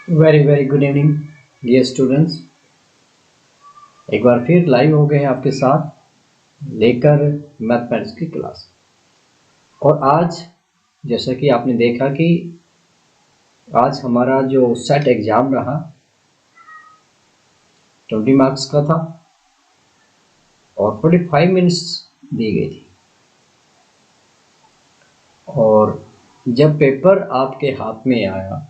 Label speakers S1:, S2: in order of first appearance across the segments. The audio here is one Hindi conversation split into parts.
S1: Very very good evening dear students. एक बार फिर लाइव हो गए हैं आपके साथ लेकर मैथमेटिक्स की क्लास। और आज जैसा कि आपने देखा कि आज हमारा जो सेट एग्ज़ाम रहा 20 मार्क्स का था और 45 मिनट्स दी गई थी। और जब पेपर आपके हाथ में आया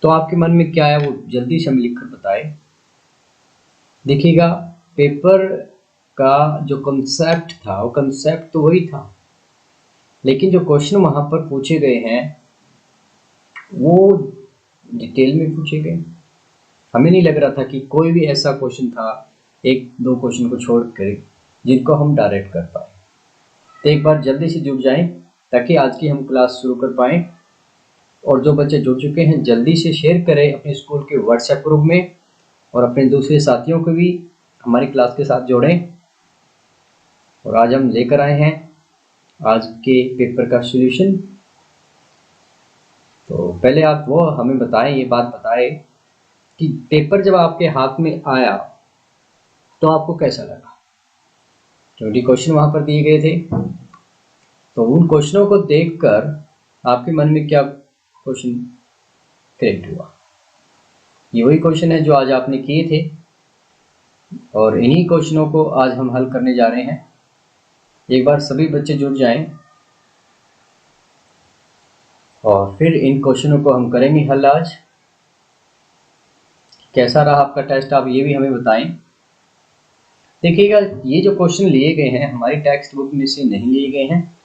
S1: तो आपके मन में क्या है वो जल्दी से हमें लिखकर बताए। देखिएगा, पेपर का जो कॉन्सेप्ट था वो कॉन्सेप्ट तो वही था, लेकिन जो क्वेश्चन वहाँ पर पूछे गए हैं वो डिटेल में पूछे गए। हमें नहीं लग रहा था कि कोई भी ऐसा क्वेश्चन था एक दो क्वेश्चन को छोड़ कर जिनको हम डायरेक्ट कर पाए। तो एक बार जल्दी से जुड़ जाएं ताकि आज की हम क्लास शुरू कर पाएँ। और जो बच्चे जुड़ चुके हैं जल्दी से शेयर करें अपने स्कूल के व्हाट्सएप ग्रुप में और अपने दूसरे साथियों को भी हमारी क्लास के साथ जोड़ें। और आज हम लेकर आए हैं आज के पेपर का सॉल्यूशन। तो पहले आप वो हमें बताएं, ये बात बताएं कि पेपर जब आपके हाथ में आया तो आपको कैसा लगा। 20 क्वेश्चन वहाँ पर दिए गए थे, तो उन क्वेश्चनों को देखकर आपके मन में क्या क्वेश्चन क्रिएट हुआ। ये वही क्वेश्चन है जो आज आपने किए थे और इन्हीं क्वेश्चनों को आज हम हल करने जा रहे हैं। एक बार सभी बच्चे जुड़ जाएं और फिर इन क्वेश्चनों को हम करेंगे हल। आज कैसा रहा आपका टेस्ट, आप ये भी हमें बताएं। देखिएगा, ये जो क्वेश्चन लिए गए हैं हमारी टेक्स्ट बुक में से नहीं लिए गए हैं,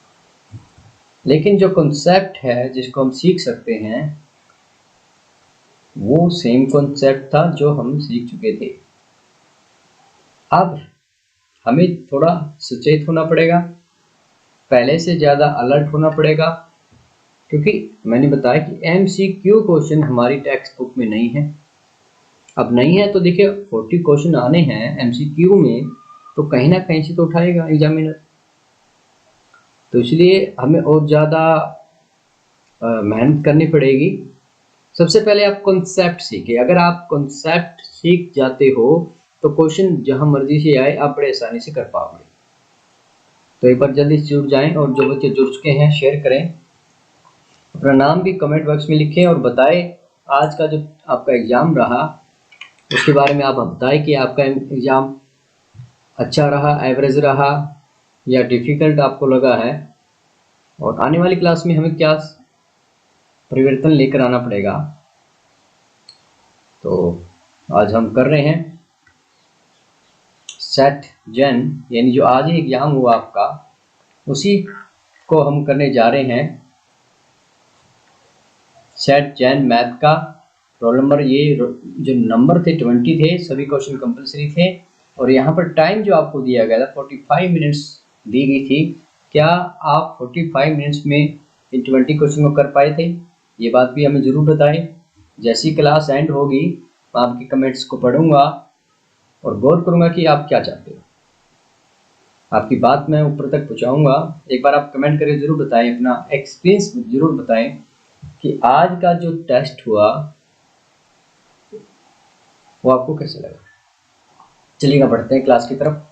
S1: लेकिन जो कॉन्सेप्ट है जिसको हम सीख सकते हैं वो सेम कॉन्सेप्ट था जो हम सीख चुके थे। अब हमें थोड़ा सचेत होना पड़ेगा, पहले से ज़्यादा अलर्ट होना पड़ेगा, क्योंकि मैंने बताया कि MCQ क्वेश्चन हमारी टेक्स्ट बुक में नहीं है। अब नहीं है तो देखिए 40 क्वेश्चन आने हैं MCQ में, तो कहीं ना कहीं से तो उठाएगा एग्जामिनर। तो इसलिए हमें और ज़्यादा मेहनत करनी पड़ेगी। सबसे पहले आप कॉन्सेप्ट सीखें। अगर आप कॉन्सेप्ट सीख जाते हो तो क्वेश्चन जहां मर्जी से आए आप बड़े आसानी से कर पाओगे। तो एक बार जल्दी से जुड़ जाएं और जो बच्चे जुड़ चुके हैं शेयर करें, अपना नाम भी कमेंट बॉक्स में लिखें और बताएं आज का जो आपका एग्ज़ाम रहा उसके बारे में। आप बताएं कि आपका एग्ज़ाम अच्छा रहा, एवरेज रहा या डिफ़िकल्ट आपको लगा है, और आने वाली क्लास में हमें क्या परिवर्तन लेकर आना पड़ेगा। तो आज हम कर रहे हैं सेट जेन, यानी जो आज ही एग्ज़ाम हुआ आपका उसी को हम करने जा रहे हैं। सेट जेन मैथ का रोल नंबर, ये जो नंबर थे 20 थे, सभी क्वेश्चन कंपलसरी थे। और यहाँ पर टाइम जो आपको दिया गया था 45 मिनट्स दी गई थी। क्या आप 45 मिनट्स में इन 20 क्वेश्चन को कर पाए थे? ये बात भी हमें ज़रूर बताएं। जैसी क्लास एंड होगी मैं आपके कमेंट्स को पढ़ूंगा और गौर करूंगा कि आप क्या चाहते हो। आपकी बात मैं ऊपर तक पहुंचाऊंगा। एक बार आप कमेंट करके ज़रूर बताएं, अपना एक्सपीरियंस ज़रूर बताएं कि आज का जो टेस्ट हुआ वो आपको कैसे लगा। चलिएगा बढ़ते हैं क्लास की तरफ।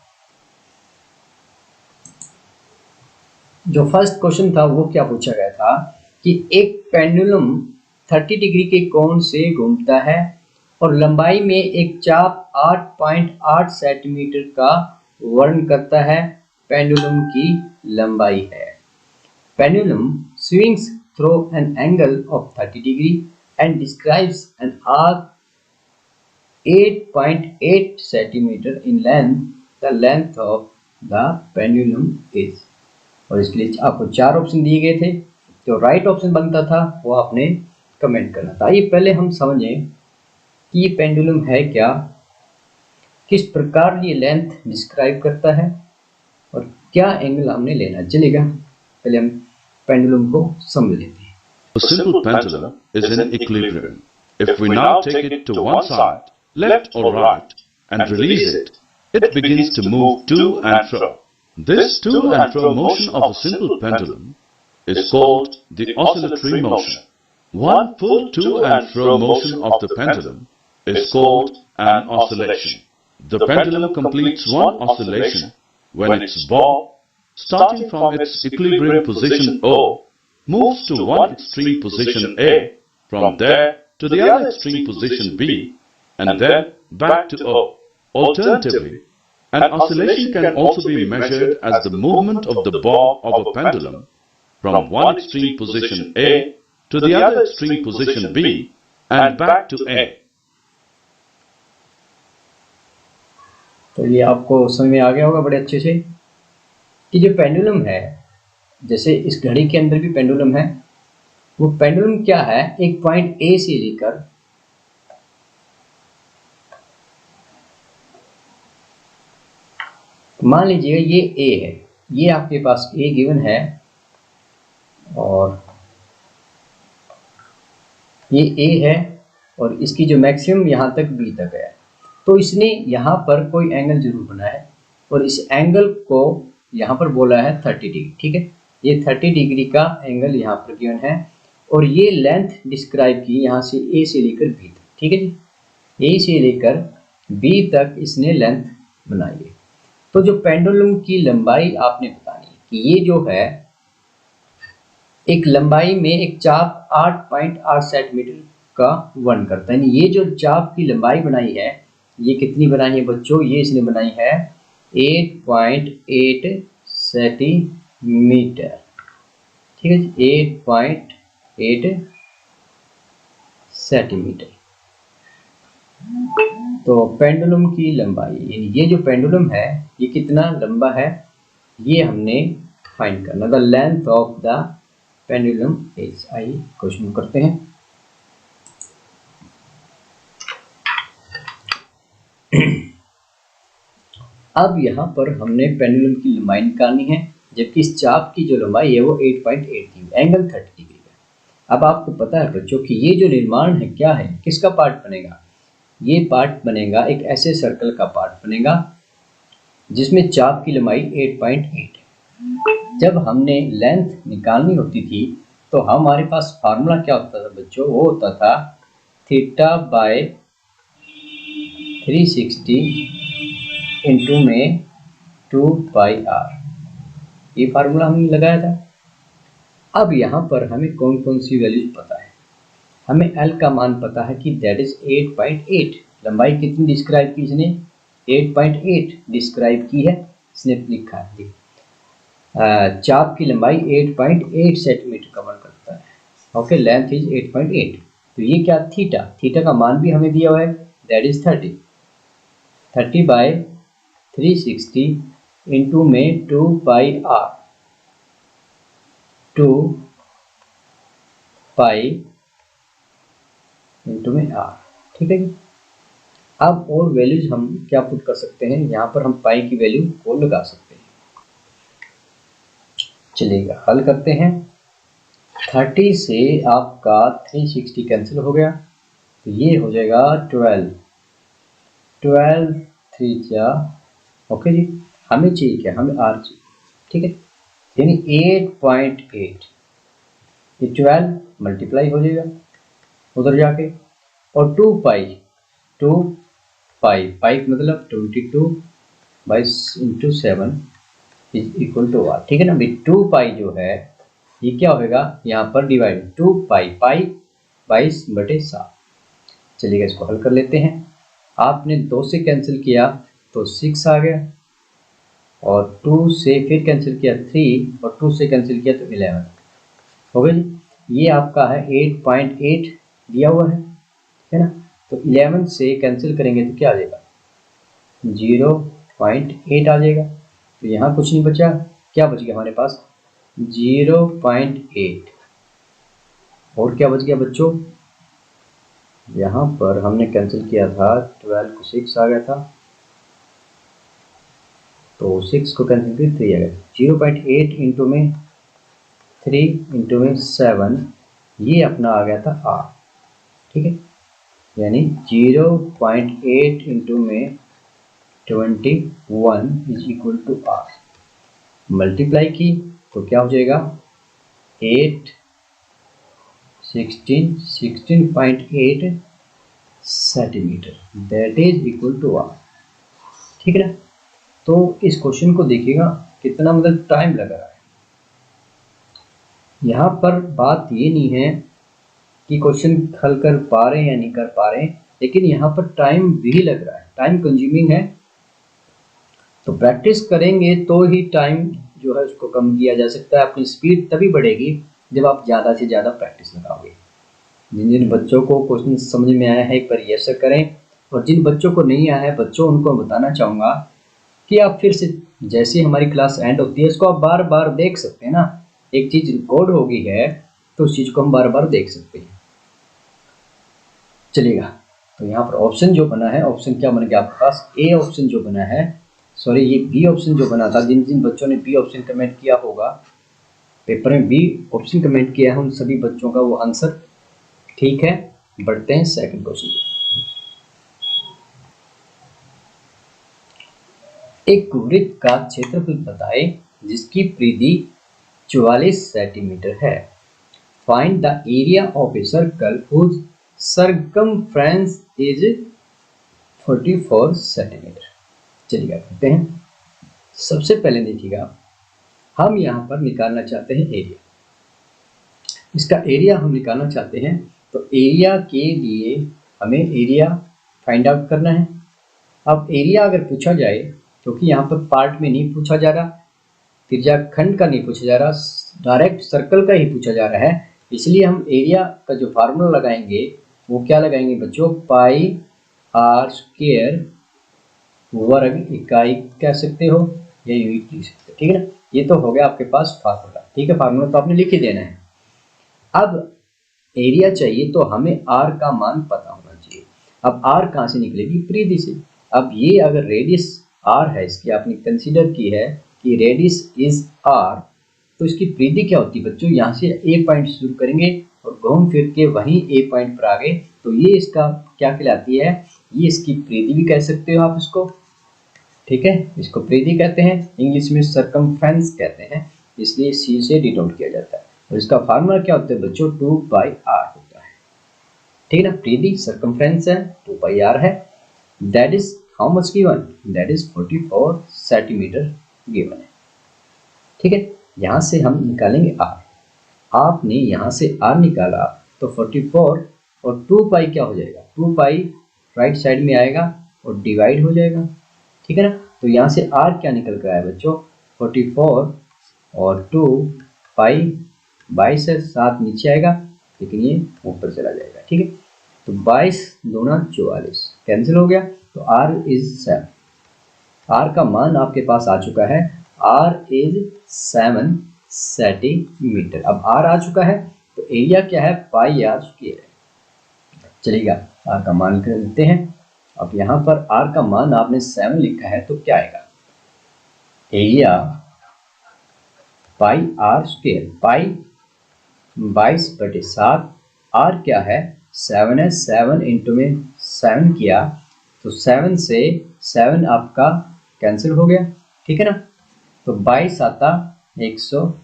S1: जो फर्स्ट क्वेश्चन था वो क्या पूछा गया था कि एक पेंडुलम 30 डिग्री के कोण से घूमता है और लंबाई में एक चाप 8.8 सेंटीमीटर का वर्णन करता है। पेंडुलम की लंबाई है। Pendulum swings through an angle of 30 degree and describes an arc 8.8 centimeter in length. The length of the pendulum is, और इसके लिए आपको 4 ऑप्शन दिए गए थे। जो राइट ऑप्शन बनता था वो आपने कमेंट करना था। आइए पहले हम समझें कि ये पेंडुलम है क्या, किस प्रकार ये लेंथ डिस्क्राइब करता है और क्या एंगल हमने लेना। चलेगा पहले हम पेंडुलम को समझ लेते हैं।
S2: A simple pendulum is in equilibrium. If we now take it to one side, left or right, and release it, it begins to move to and fro. This to and fro motion of a simple pendulum is called the oscillatory motion. One full to and fro motion of the pendulum is called an oscillation. The pendulum completes one oscillation when its ball, starting from its equilibrium position O, moves to one extreme position A, from there to the other extreme position B, and then back to O. Alternatively, an oscillation can also be measured as the movement of the bob of a pendulum from one extreme position A to the other extreme position B and back to A.
S1: तो ये आपको समझ में आ गया होगा बड़े अच्छे से कि जो पेंडुलम है, जैसे इस घड़ी के अंदर भी पेंडुलम है, वो पेंडुलम क्या है, एक पॉइंट ए से लेकर मान लीजिए ये ए है, ये आपके पास ए गिवन है और ये ए है और इसकी जो मैक्सिमम यहाँ तक बी तक है, तो इसने यहाँ पर कोई एंगल जरूर बनाया है और इस एंगल को यहाँ पर बोला है 30 डिग्री। ठीक है, ये 30 डिग्री का एंगल यहाँ पर गिवन है और ये लेंथ डिस्क्राइब की यहाँ से ए से लेकर बी तक। ठीक है जी, ए से लेकर बी तक इसने लेंथ बनाई है। तो जो पेंडुलम की लंबाई आपने बतानी है कि ये जो है एक लंबाई में एक चाप 8.8 सेंटीमीटर का वर्णन करता है। ये जो चाप की लंबाई बनाई है, ये कितनी बनाई है बच्चों, ये इसने बनाई है 8.8 सेंटीमीटर। ठीक है जी, 8.8 सेंटीमीटर। तो पेंडुलम की लंबाई, ये जो पेंडुलम है ये कितना लंबा है, ये हमने फाइंड करना। The length of the pendulum is, आइए क्वेश्चन करते हैं। अब यहाँ पर हमने पेंडुलम की लंबाई निकालनी है, जबकि इस चाप की जो लंबाई है वो 8.8 थी, एंगल 30 डिग्री है। अब आपको पता है बच्चों कि ये जो निर्माण है क्या है, किसका पार्ट बनेगा, ये पार्ट बनेगा एक ऐसे सर्कल का पार्ट बनेगा जिसमें चाप की लंबाई 8.8 है। जब हमने लेंथ निकालनी होती थी तो हमारे पास फार्मूला क्या होता था बच्चों, वो होता था थीटा बाय 360 इंटू में 2 पाई आर, ये फार्मूला हमने लगाया था। अब यहाँ पर हमें कौन कौन सी वैल्यूज पता है, हमें एल का मान पता है कि दैट इज 8.8। लंबाई कितनी डिस्क्राइब की इसने, 8.8 डिस्क्राइब की है, इसने लिखा है। चाप की लंबाई 8.8 सेंटीमीटर कवर करता है। Okay, length is 8.8। तो ये क्या, थीटा, थीटा का मान भी हमें दिया हुआ है, दैट इज 30 बाय 360 इंटू में 2 पाई आर, 2 पाई इंटू में आर। ठीक है जी। अब और वैल्यूज हम क्या पुट कर सकते हैं, यहाँ पर हम पाई की वैल्यू को लगा सकते हैं। चलिएगा हल करते हैं। 30 से आपका 360 कैंसिल हो गया, तो ये हो जाएगा 12 3 ओके जी। हमें चाहिए क्या, हमें आर चाहिए। ठीक है, यानी 8.8, ये 12 मल्टीप्लाई हो जाएगा उधर जाके, और 2 पाई मतलब 22 by into 7 is equal to R. ठीक है ना भाई, 2 पाई जो है ये क्या होगा, यहाँ पर डिवाइड 2 पाई 22/7। चलिएगा इसको हल कर लेते हैं। आपने 2 से कैंसिल किया तो 6 आ गया, और 2 से फिर कैंसिल किया 3, और 2 से कैंसिल किया तो 11 हो गया जी। ये आपका है 8.8 दिया हुआ है ना, तो 11 से कैंसिल करेंगे तो क्या आ जाएगा, 0.8 आ जाएगा। तो यहाँ कुछ नहीं बचा, क्या बच गया हमारे पास 0.8, और क्या बच गया बच्चों, यहाँ पर हमने कैंसिल किया था 12 को 6 आ गया था, तो 6 को कैंसिल किया 3 आ गया। 0.8 इंटू में 3 इंटू में 7, ये अपना आ गया था आर। ठीक है, यानी 0.8 इंटू में 21 is equal to R. Multiply की तो क्या हो जाएगा 8 16.8 centimetre, that is equal to R. ठीक है ना। तो इस क्वेश्चन को देखिएगा कितना मतलब टाइम लग रहा है। यहाँ पर बात ये नहीं है कि क्वेश्चन हल कर पा रहे हैं या नहीं कर पा रहे हैं, लेकिन यहाँ पर टाइम भी लग रहा है, टाइम कंज्यूमिंग है। तो प्रैक्टिस करेंगे तो ही टाइम जो है उसको कम किया जा सकता है। अपनी स्पीड तभी बढ़ेगी जब आप ज़्यादा से ज़्यादा प्रैक्टिस लगाओगे। जिन बच्चों को क्वेश्चन समझ में आया है एक बार यस करें, और जिन बच्चों को नहीं आया है बच्चों उनको बताना चाहूँगा कि आप फिर से जैसे हमारी क्लास एंड होती है इसको आप बार बार देख सकते हैं ना। एक चीज़ रिकॉर्ड हो गई है तो उस चीज़ को हम बार बार देख सकते हैं। चलिएगा, तो यहाँ पर ऑप्शन जो बना है, ऑप्शन क्या बन गया आपके पास, ए ऑप्शन जो बना है, सॉरी ये बी ऑप्शन जो बना था। जिन जिन बच्चों ने बी ऑप्शन कमेंट किया होगा, पेपर में बी ऑप्शन कमेंट किया है, उन सभी बच्चों का वो आंसर ठीक है। बढ़ते हैं सेकंड क्वेश्चन। एक वृत्त का क्षेत्रफल बताएं जिसकी परिधि 44 सेंटीमीटर है। Find the area of a circle whose circumference is 44 centimetre. चलिए करते हैं। सबसे पहले देखिएगा, हम यहाँ पर निकालना चाहते हैं एरिया। इसका एरिया हम निकालना चाहते हैं, तो एरिया के लिए हमें एरिया फाइंड आउट करना है। अब एरिया अगर पूछा जाए, क्योंकि यहाँ पर पार्ट में नहीं पूछा जा रहा, त्रिज्याखंड का नहीं पूछा जा रहा, डायरेक्ट सर्कल का ही पूछा जा रहा है, इसलिए हम एरिया का जो फार्मूला लगाएंगे वो क्या लगाएंगे बच्चों, पाई आर स्क्वायर वर्ग इकाई कह सकते हो या यूनिट लिख सकते हो। ठीक है ना। ये तो हो गया आपके पास फार्मूला। ठीक है, फार्मूला तो आपने लिख ही देना है। अब एरिया चाहिए तो हमें आर का मान पता होना चाहिए। अब आर कहाँ से निकलेगी, परिधि से। अब ये अगर रेडियस आर है, इसकी आपने कंसीडर की है कि रेडियस इज आर, तो इसकी परिधि क्या होती है बच्चों, यहाँ से ए पॉइंट शुरू करेंगे और घूम फिर के वहीं ए पॉइंट पर आ गए, तो ये इसका क्या कहलाती है, ये इसकी परिधि भी कह सकते हो आप इसको। ठीक है, इसको परिधि कहते हैं, इंग्लिश में सरकमफ्रेंस कहते हैं, इसलिए सी से डिनोट किया जाता है। और इसका फार्मूला क्या होता है बच्चों, 2/r होता है। ठीक है ना, परिधि सरकमफ्रेंस है, 2/r है। That is how much given, that is 44 centimetre given है। ठीक है, यहाँ से हम निकालेंगे r। आपने यहाँ से r निकाला तो 44 और 2 पाई क्या हो जाएगा, 2 पाई राइट साइड में आएगा और डिवाइड हो जाएगा। ठीक है ना। तो यहाँ से r क्या निकल कर आया बच्चों, 44 और 2 पाई 22 है, 7 नीचे आएगा लेकिन ये ऊपर चला जाएगा। ठीक है, तो 22 दूना 44 कैंसिल हो गया, तो r इज 7। r का मान आपके पास आ चुका है, r इज 7 सेंटीमीटर। अब r आ चुका है तो एरिया क्या है, पाई आर स्क्वायर है। चलिएगा, r का मान कर देते हैं। अब यहाँ पर r का मान आपने 7 लिखा है तो क्या आएगा, area pi R square, pi 22/7, r क्या है 7 है, 7 इंटू में 7 किया तो 7 से 7 आपका कैंसिल हो गया। ठीक है ना, तो 22 आता 154,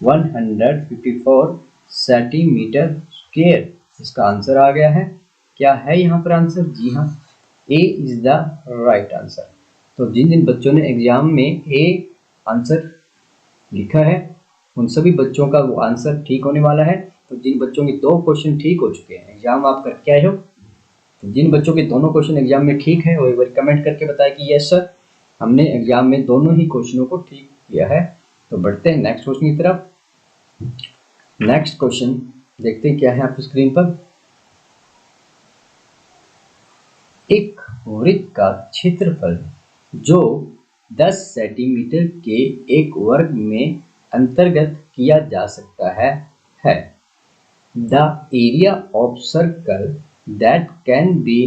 S1: 154 सेंटीमीटर स्क्वायर इसका आंसर आ गया है। क्या है यहाँ पर आंसर, जी हाँ, ए इज द राइट आंसर। तो जिन जिन बच्चों ने एग्जाम में ए आंसर लिखा है उन सभी बच्चों का वो आंसर ठीक होने वाला है। तो जिन बच्चों के 2 क्वेश्चन ठीक हो चुके हैं, एग्जाम आप करके आए हो, तो जिन बच्चों के दोनों क्वेश्चन एग्जाम में ठीक है वो एक बार कमेंट करके बताएं कि यस सर हमने एग्जाम में दोनों ही क्वेश्चनों को ठीक किया है। तो बढ़ते हैं नेक्स्ट क्वेश्चन की तरफ। नेक्स्ट क्वेश्चन देखते हैं क्या है आपकी स्क्रीन पर। एक वृत्त का क्षेत्रफल जो 10 सेंटीमीटर के एक वर्ग में अंतर्गत किया जा सकता है the area of circle that can be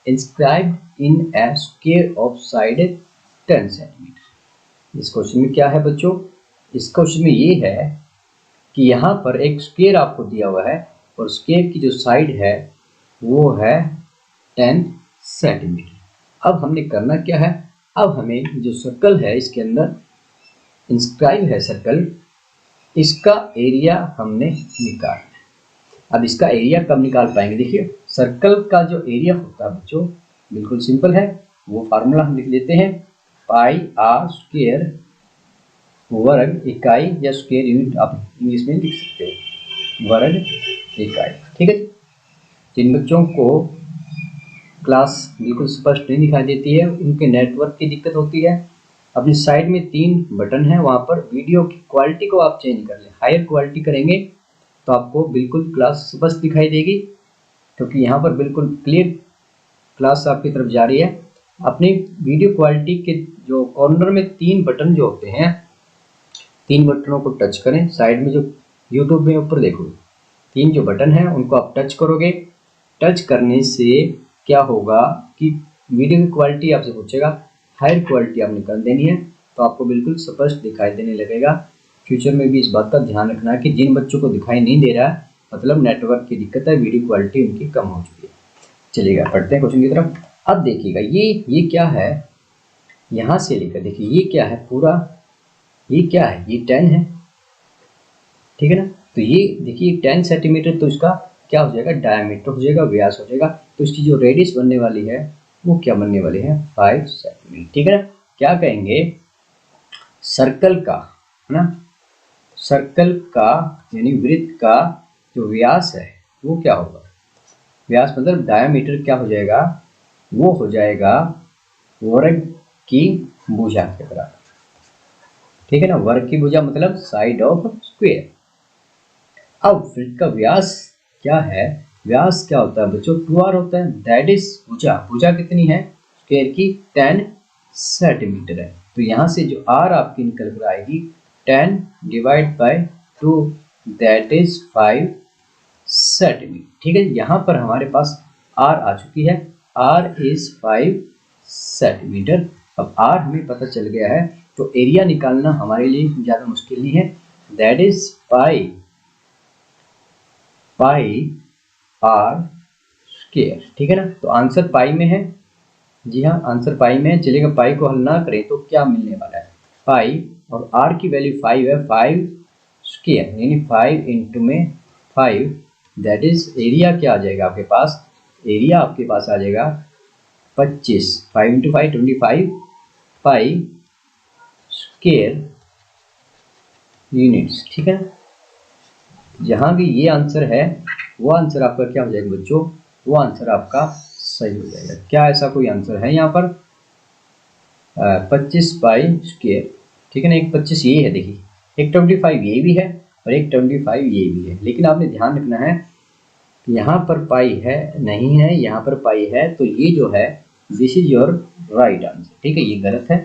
S1: inscribed in A square of side 10 centimetre. इस क्वेश्चन में क्या है बच्चों, इस क्वेश्चन में ये है कि यहाँ पर एक स्क्वायर आपको दिया हुआ है और स्क्वायर की जो साइड है वो है 10 सेंटीमीटर। अब हमने करना क्या है, अब हमें जो सर्कल है इसके अंदर इंस्क्राइब है सर्कल, इसका एरिया हमने निकालना है। अब इसका एरिया कब निकाल पाएंगे? देखिए सर्कल का जो एरिया होता है बच्चों बिल्कुल सिंपल है, वो फार्मूला हम लिख लेते हैं, पाई आर स्क्वायर वर्ग इकाई या स्क्वायर यूनिट आप इंग्लिश में लिख सकते हो, वर्ग इकाई। ठीक है, जिन बच्चों को क्लास बिल्कुल स्पष्ट नहीं दिखाई देती है, उनके नेटवर्क की दिक्कत होती है, अपनी साइड में 3 बटन है, वहाँ पर वीडियो की क्वालिटी को आप चेंज कर लें, हायर क्वालिटी करेंगे तो आपको बिल्कुल क्लास स्पष्ट दिखाई देगी, क्योंकि यहाँ पर बिल्कुल क्लियर क्लास आपकी तरफ जा रही है। अपनी वीडियो क्वालिटी के जो कॉर्नर में 3 बटन जो होते हैं, 3 बटनों को टच करें, साइड में जो यूट्यूब में ऊपर देखो 3 जो बटन हैं उनको आप टच करोगे। टच करने से क्या होगा कि वीडियो की क्वालिटी आपसे पूछेगा, हायर क्वालिटी आपने कर देनी है तो आपको बिल्कुल स्पष्ट दिखाई देने लगेगा। फ्यूचर में भी इस बात का ध्यान रखना है कि जिन बच्चों को दिखाई नहीं दे रहा है मतलब नेटवर्क की दिक्कत है, वीडियो क्वालिटी उनकी कम हो चुकी है। चलिएगा पढ़ते हैं क्वेश्चन की तरफ। अब देखिएगा ये क्या है, यहाँ से लेकर देखिए ये क्या है पूरा, ये क्या है, ये 10 है, ठीक है ना। तो ये देखिए 10 सेंटीमीटर, तो इसका क्या हो जाएगा, डायमीटर हो जाएगा, व्यास हो जाएगा। तो इसकी जो रेडियस बनने वाली है वो क्या बनने वाली है, 5 सेंटीमीटर। ठीक है ना। क्या कहेंगे, सर्कल का, है ना, सर्कल का यानी वृत्त का जो व्यास है वो क्या होगा, व्यास मतलब डायमीटर क्या हो जाएगा, वो हो जाएगा वर्ग की भुजा के बराबर। ठीक है ना, वर्ग की भुजा मतलब साइड ऑफ स्क्वायर। अब वृत्त का व्यास क्या है, व्यास क्या होता है बच्चों, 2r होता है, दैट इज भुजा, भुजा कितनी है स्क्वायर की, 10 सेंटीमीटर है। तो यहाँ से जो r आपकी निकल कर आएगी 10 divide by 2 that is 5 centimetre. ठीक है, यहाँ पर हमारे पास r आ चुकी है, r इज 5 सेंटीमीटर। अब r हमें पता चल गया है तो एरिया निकालना हमारे लिए ज़्यादा मुश्किल नहीं है, that is pi R square. ठीक है ना, तो आंसर पाई में है, जी हाँ आंसर पाई में है। चलेगा, पाई को हल ना करें तो क्या मिलने वाला है, पाई और आर की वैल्यू 5 है, 5 स्क्वायर यानी 5 इंटू में 5 दैट इज एरिया क्या आ जाएगा आपके पास, एरिया आपके पास आ जाएगा 25, 5 इंटू 5 25 5 स्क्वायर यूनिट्स। ठीक है, जहाँ भी ये आंसर है वो आंसर आपका क्या हो जाएगा बच्चों, वो आंसर आपका सही हो जाएगा। क्या ऐसा कोई आंसर है यहाँ पर, 25 पाई स्क्वायर। ठीक है ना, एक 25 ये है, देखिए एक 25 ये भी है और एक 25 ये भी है, लेकिन आपने ध्यान रखना है यहाँ पर पाई है नहीं है, यहाँ पर पाई है, तो ये जो है this is your right answer. ठीक है, ये गलत है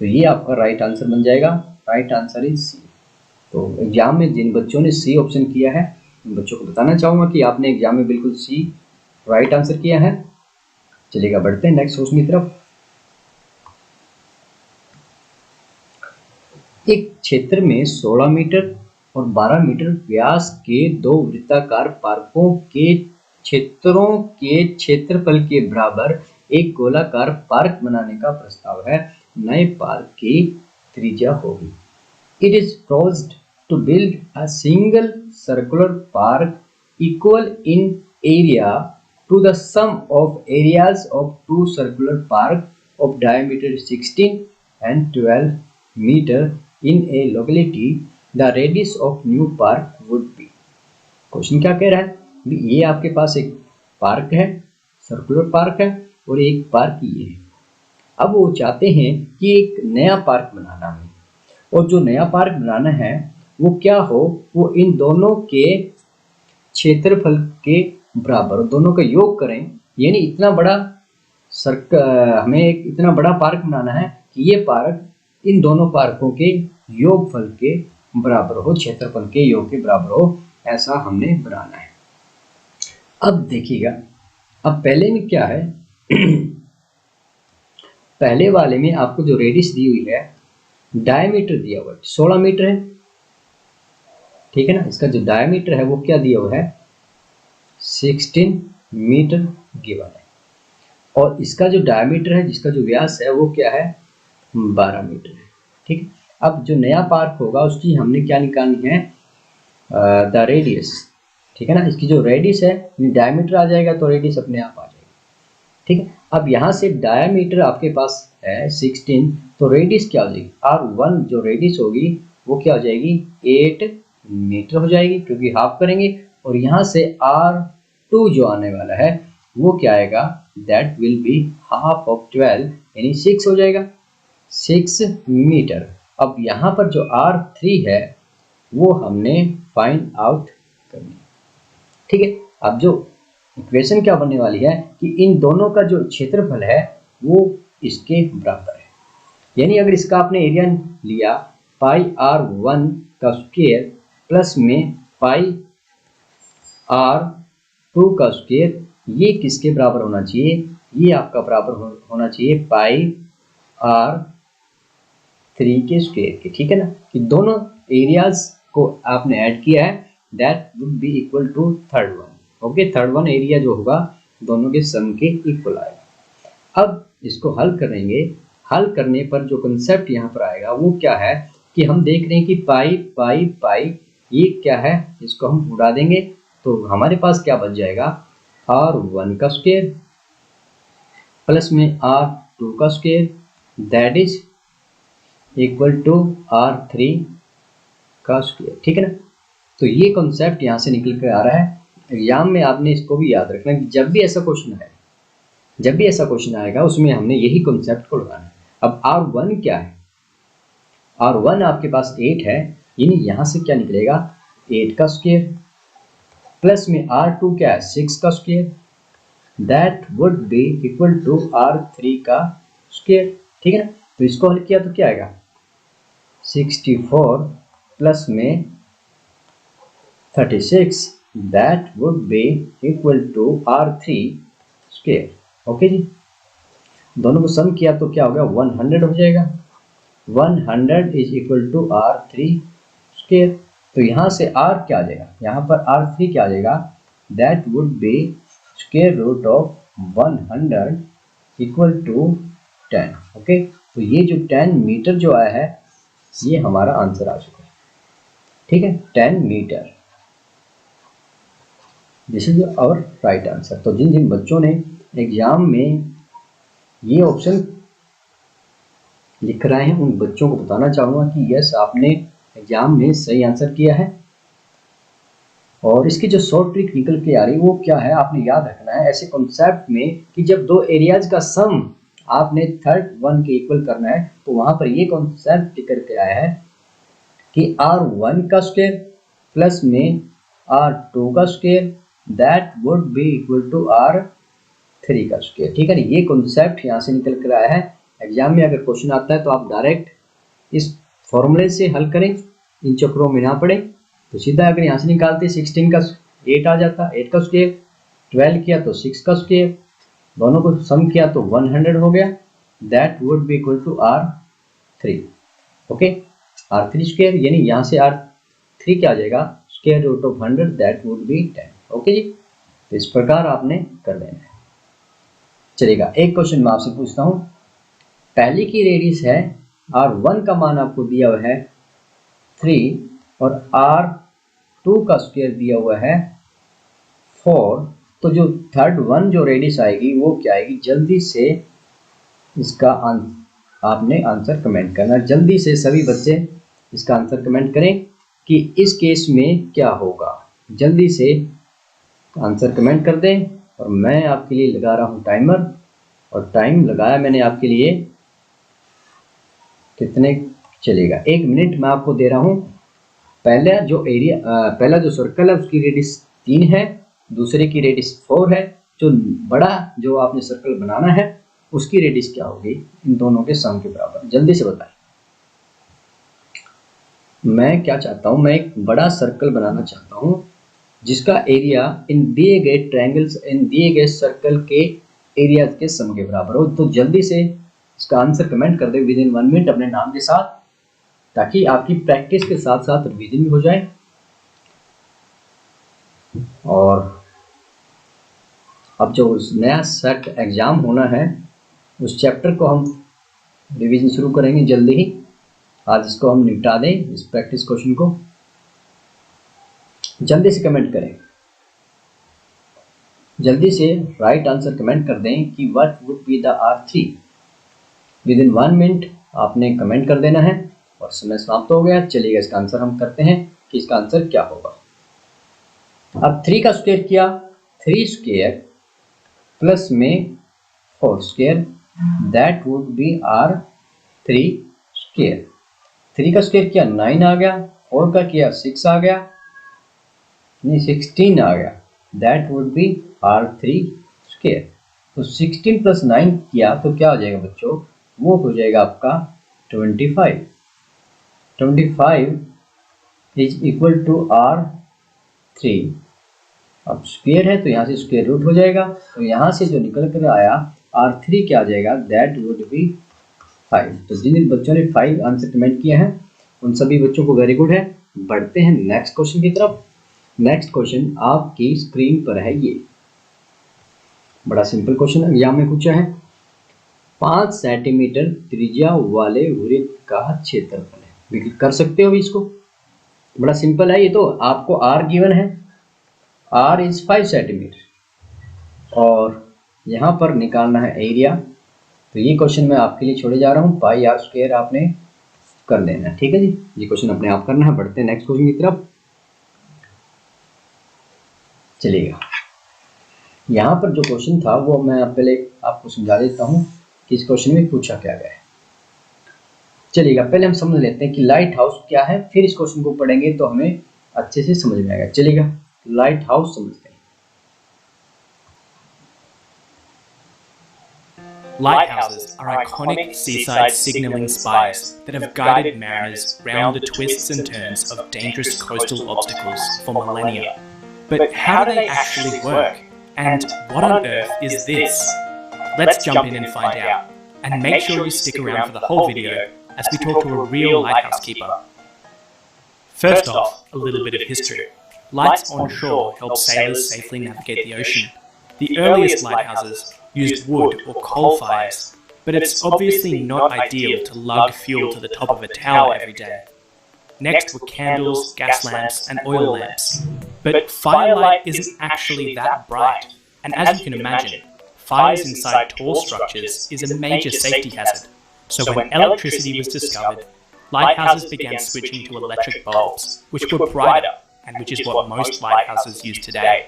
S1: तो ये आपका राइट आंसर बन जाएगा, राइट आंसर इज सी। तो एग्जाम में जिन बच्चों ने सी ऑप्शन किया है उन बच्चों को बताना चाहूँगा कि आपने एग्जाम में बिल्कुल सी राइट आंसर किया है। चलिएगा बढ़ते हैं नेक्स्ट क्वेश्चन की तरफ। एक क्षेत्र में 16 मीटर और 12 मीटर व्यास के 2 वृत्ताकार पार्कों के क्षेत्रों के क्षेत्रफल के बराबर एक गोलाकार पार्क बनाने का प्रस्ताव है। नए पार्क की त्रिज्या होगी। It is proposed to build a single circular park equal in area to the sum of areas of two circular park of diameter 16 and 12 meter in a locality. The radius of new park would be. Question क्या कह रहा है, ये आपके पास एक पार्क है, सर्कुलर पार्क है, और एक पार्क ये है। अब वो चाहते हैं कि एक नया पार्क बनाना है, और जो नया पार्क बनाना है वो क्या हो, वो इन दोनों के क्षेत्रफल के बराबर, दोनों का योग करें, यानी इतना बड़ा हमें एक इतना बड़ा पार्क बनाना है कि ये पार्क इन दोनों पार्कों के योगफल के बराबर हो, क्षेत्रफल के योग के बराबर हो, ऐसा हमने बनाना है। अब देखिएगा, अब पहले में क्या है पहले वाले में आपको जो रेडियस दी हुई है, डायमीटर दिया हुआ है 16 मीटर है। ठीक है ना, इसका जो डायमीटर है वो क्या दिया हुआ है, 16 मीटर गिवन है, और इसका जो डायमीटर है, जिसका जो व्यास है वो क्या है, 12 मीटर है। ठीक है, अब जो नया पार्क होगा उसकी हमने क्या निकालनी है, द रेडियस। ठीक है ना। इसकी जो रेडियस है डायमीटर आ जाएगा तो रेडियस अपने आप आ जाएगी, ठीक है। अब यहाँ से डायमीटर आपके पास है 16, तो रेडियस क्या हो जाएगी, R1 जो रेडियस होगी वो क्या हो जाएगी 8 मीटर हो जाएगी, क्योंकि हाफ करेंगे। और यहाँ से R2 जो आने वाला है वो क्या आएगा, that will be half of 12 यानी 6 हो जाएगा, 6 मीटर। अब यहाँ पर जो R3 है वो हमने फाइंड आउट करनी है, ठीक है। अब जो इक्वेशन क्या बनने वाली है कि इन दोनों का जो क्षेत्रफल है वो इसके बराबर है, यानी अगर इसका आपने एरिया लिया पाई R1 का स्क्वायर प्लस में पाई R2 का स्क्वायर, ये किसके बराबर होना चाहिए, ये आपका बराबर होना चाहिए पाई R3 के स्क्वायर के, ठीक है ना। कि दोनों एरियाज को आपने ऐड किया है, that would be equal to third one, okay. Third one area जो होगा दोनों के सम के इक्वल आएगा। अब इसको हल करेंगे, हल करने पर जो कंसेप्ट यहाँ पर आएगा वो क्या है कि हम देख रहे हैं कि पाई पाई पाई ये क्या है, इसको हम उड़ा देंगे तो हमारे पास क्या बच जाएगा, R1 का स्क्वायर प्लस में R2 का square that is equal to R3 का स्क्वायर, ठीक है ना। तो ये कॉन्सेप्ट यहाँ से निकल कर आ रहा है। एग्जाम में आपने इसको भी याद रखना कि जब भी ऐसा क्वेश्चन है, जब भी ऐसा क्वेश्चन आएगा उसमें हमने यही कॉन्सेप्ट को लगाना है। अब R1 क्या है, R1 आपके पास 8 है, यानी यहाँ से क्या निकलेगा 8 का स्क्वायर प्लस में R2 क्या है 6 का square, that would be equal to R3 का स्क्वायर, ठीक है ना। तो इसको हल किया तो क्या आएगा 64 प्लस में 36, that would be equal to R3 square, okay जी। दोनों को सम किया तो क्या होगा 100 हो जाएगा, 100 is equal to R3 square. तो यहाँ से R क्या आ जाएगा, यहाँ पर R3 क्या आ जाएगा, that would be square root of 100 equal to 10, okay. तो ये जो 10 मीटर जो आया है ये हमारा आंसर आ चुका है, ठीक है, 10 metre, this is our right answer. तो जिन जिन बच्चों ने एग्जाम में ये ऑप्शन लिख रहे हैं उन बच्चों को बताना चाहूँगा कि यस आपने एग्जाम में सही आंसर किया है। और इसकी जो शॉर्ट ट्रिक निकल के आ रही है वो क्या है, आपने याद रखना है ऐसे कॉन्सेप्ट में कि जब दो एरियाज का सम आपने थर्ड वन के इक्वल करना है तो वहां पर ये कॉन्सेप्ट निकल के आया है कि R1 का स्क्वायर प्लस में R2 का square that would be equal to R3 का स्क्वायर, ठीक है ना। ये कॉन्सेप्ट यहाँ से निकल कर आया है। एग्जाम में अगर क्वेश्चन आता है तो आप डायरेक्ट इस फॉर्मूले से हल करें, इन चक्रों में ना पड़े। तो सीधा अगर यहाँ से निकालते 16 का 8 आ जाता, 8 का स्क्वायर, 12 किया तो 6 का स्क्वायर, दोनों को सम किया तो 100 हो गया, that would be equal to R3, okay. R3 स्क्वायर यानी यहाँ से R3 क्या आ जाएगा square root of 100 that would be 10, okay जी। तो इस प्रकार आपने कर लेना है। चलेगा, एक क्वेश्चन मैं आपसे पूछता हूँ। पहले की रेडियस है R1 का मान आपको दिया हुआ है 3 और R2 का स्क्वायर दिया हुआ है 4, तो जो थर्ड वन जो रेडियस आएगी वो क्या आएगी, जल्दी से इसका आपने आंसर कमेंट करना। जल्दी से सभी बच्चे इसका आंसर कमेंट करें कि इस केस में क्या होगा, जल्दी से आंसर कमेंट कर दें। और मैं आपके लिए लगा रहा हूँ टाइमर, और टाइम लगाया मैंने आपके लिए, कितने चलेगा 1 मिनट मैं आपको दे रहा हूँ। पहला जो सर्कल है उसकी रेडियस 3 है, दूसरे की रेडियस 4 है, जो बड़ा जो आपने सर्कल बनाना है उसकी रेडियस क्या होगी, इन दोनों के सम के बराबर। जल्दी से बताएं। मैं क्या चाहता हूं, मैं एक बड़ा सर्कल बनाना चाहता हूं जिसका एरिया इन दिए गए ट्रायंगल्स, इन दिए गए सर्कल के एरिया के सम के बराबर हो। तो जल्दी से इसका आंसर कमेंट कर दे विद इन 1 मिनट अपने नाम के साथ, ताकि आपकी प्रैक्टिस के साथ साथ रिवीजन भी हो जाए। और अब जो नया सेट एग्जाम होना है उस चैप्टर को हम रिवीजन शुरू करेंगे जल्दी ही। आज इसको हम निपटा दें, इस प्रैक्टिस क्वेश्चन को। जल्दी से कमेंट करें। जल्दी से राइट आंसर कमेंट कर दें कि what would be the R3। With in 1 minute आपने कमेंट कर देना है और समय समाप्त हो गया। चलिएगा इसका आंसर हम करते हैं कि इसका आंसर क्या होगा। अब 3 का स्क्वायर किया, 3 स्क्वायर प्लस में 4 square, that would B R3 square. 3 का स्क्वायर किया 9 आ गया, 4 का किया 6 आ गया, नहीं 16 आ गया, that would B R3 square. तो 16 प्लस 9 किया तो क्या हो जाएगा बच्चों, वो हो जाएगा आपका 25। 25 इज इक्वल टू R3। अब स्क्वायर है तो यहाँ से स्क्वायर रूट हो जाएगा, तो यहाँ से जो निकल कर आया R3 क्या आ जाएगा, दैट वुड बी 5। तो जिन बच्चों ने 5 आंसर कमेंट किए हैं उन सभी बच्चों को वेरी गुड है। बढ़ते हैं नेक्स्ट क्वेश्चन की तरफ। नेक्स्ट क्वेश्चन आपकी स्क्रीन पर है, ये बड़ा सिंपल क्वेश्चन एग्जाम में पूछा है। 5 सेंटीमीटर त्रिज्या वाले वृत्त का क्षेत्रफल है। बिल्कुल कर सकते हो इसको, बड़ा सिंपल है ये। तो आपको R गिवन है, R इज 5 सेंटीमीटर और यहाँ पर निकालना है एरिया। तो ये क्वेश्चन मैं आपके लिए छोड़े जा रहा हूँ, पाई R स्क्वायर आपने कर लेना है, ठीक है जी। ये क्वेश्चन अपने आप करना है। बढ़ते हैं नेक्स्ट क्वेश्चन की तरफ। चलिएगा, यहाँ पर जो क्वेश्चन था वो मैं पहले आपको समझा देता हूँ कि इस क्वेश्चन में पूछा क्या गया है। चलिएगा, पहले हम समझ लेते हैं कि लाइट हाउस क्या है, फिर इस क्वेश्चन को पढ़ेंगे तो हमें अच्छे से समझ में आएगा। चलिएगा, लाइट हाउस समझते हैं।
S3: Lighthouses are iconic seaside signaling spires that have guided mariners round the twists and turns of dangerous coastal obstacles for millennia. But how do they actually work? And what on earth is this? Let's jump in and find out. And make sure you stick around for the whole video as we talk to a real lighthouse keeper. First off, a little bit of history. Lights on shore help sailors safely navigate the ocean. The earliest lighthouses used wood or coal fires, but it's obviously not ideal to lug fuel to the top of a tower every day. Next were candles, gas lamps, and oil lamps. But firelight isn't actually that bright, and as you can imagine, fires inside tall structures is a major safety hazard. So when electricity was discovered, lighthouses began switching to electric bulbs, which were brighter, and which is what most lighthouses use today.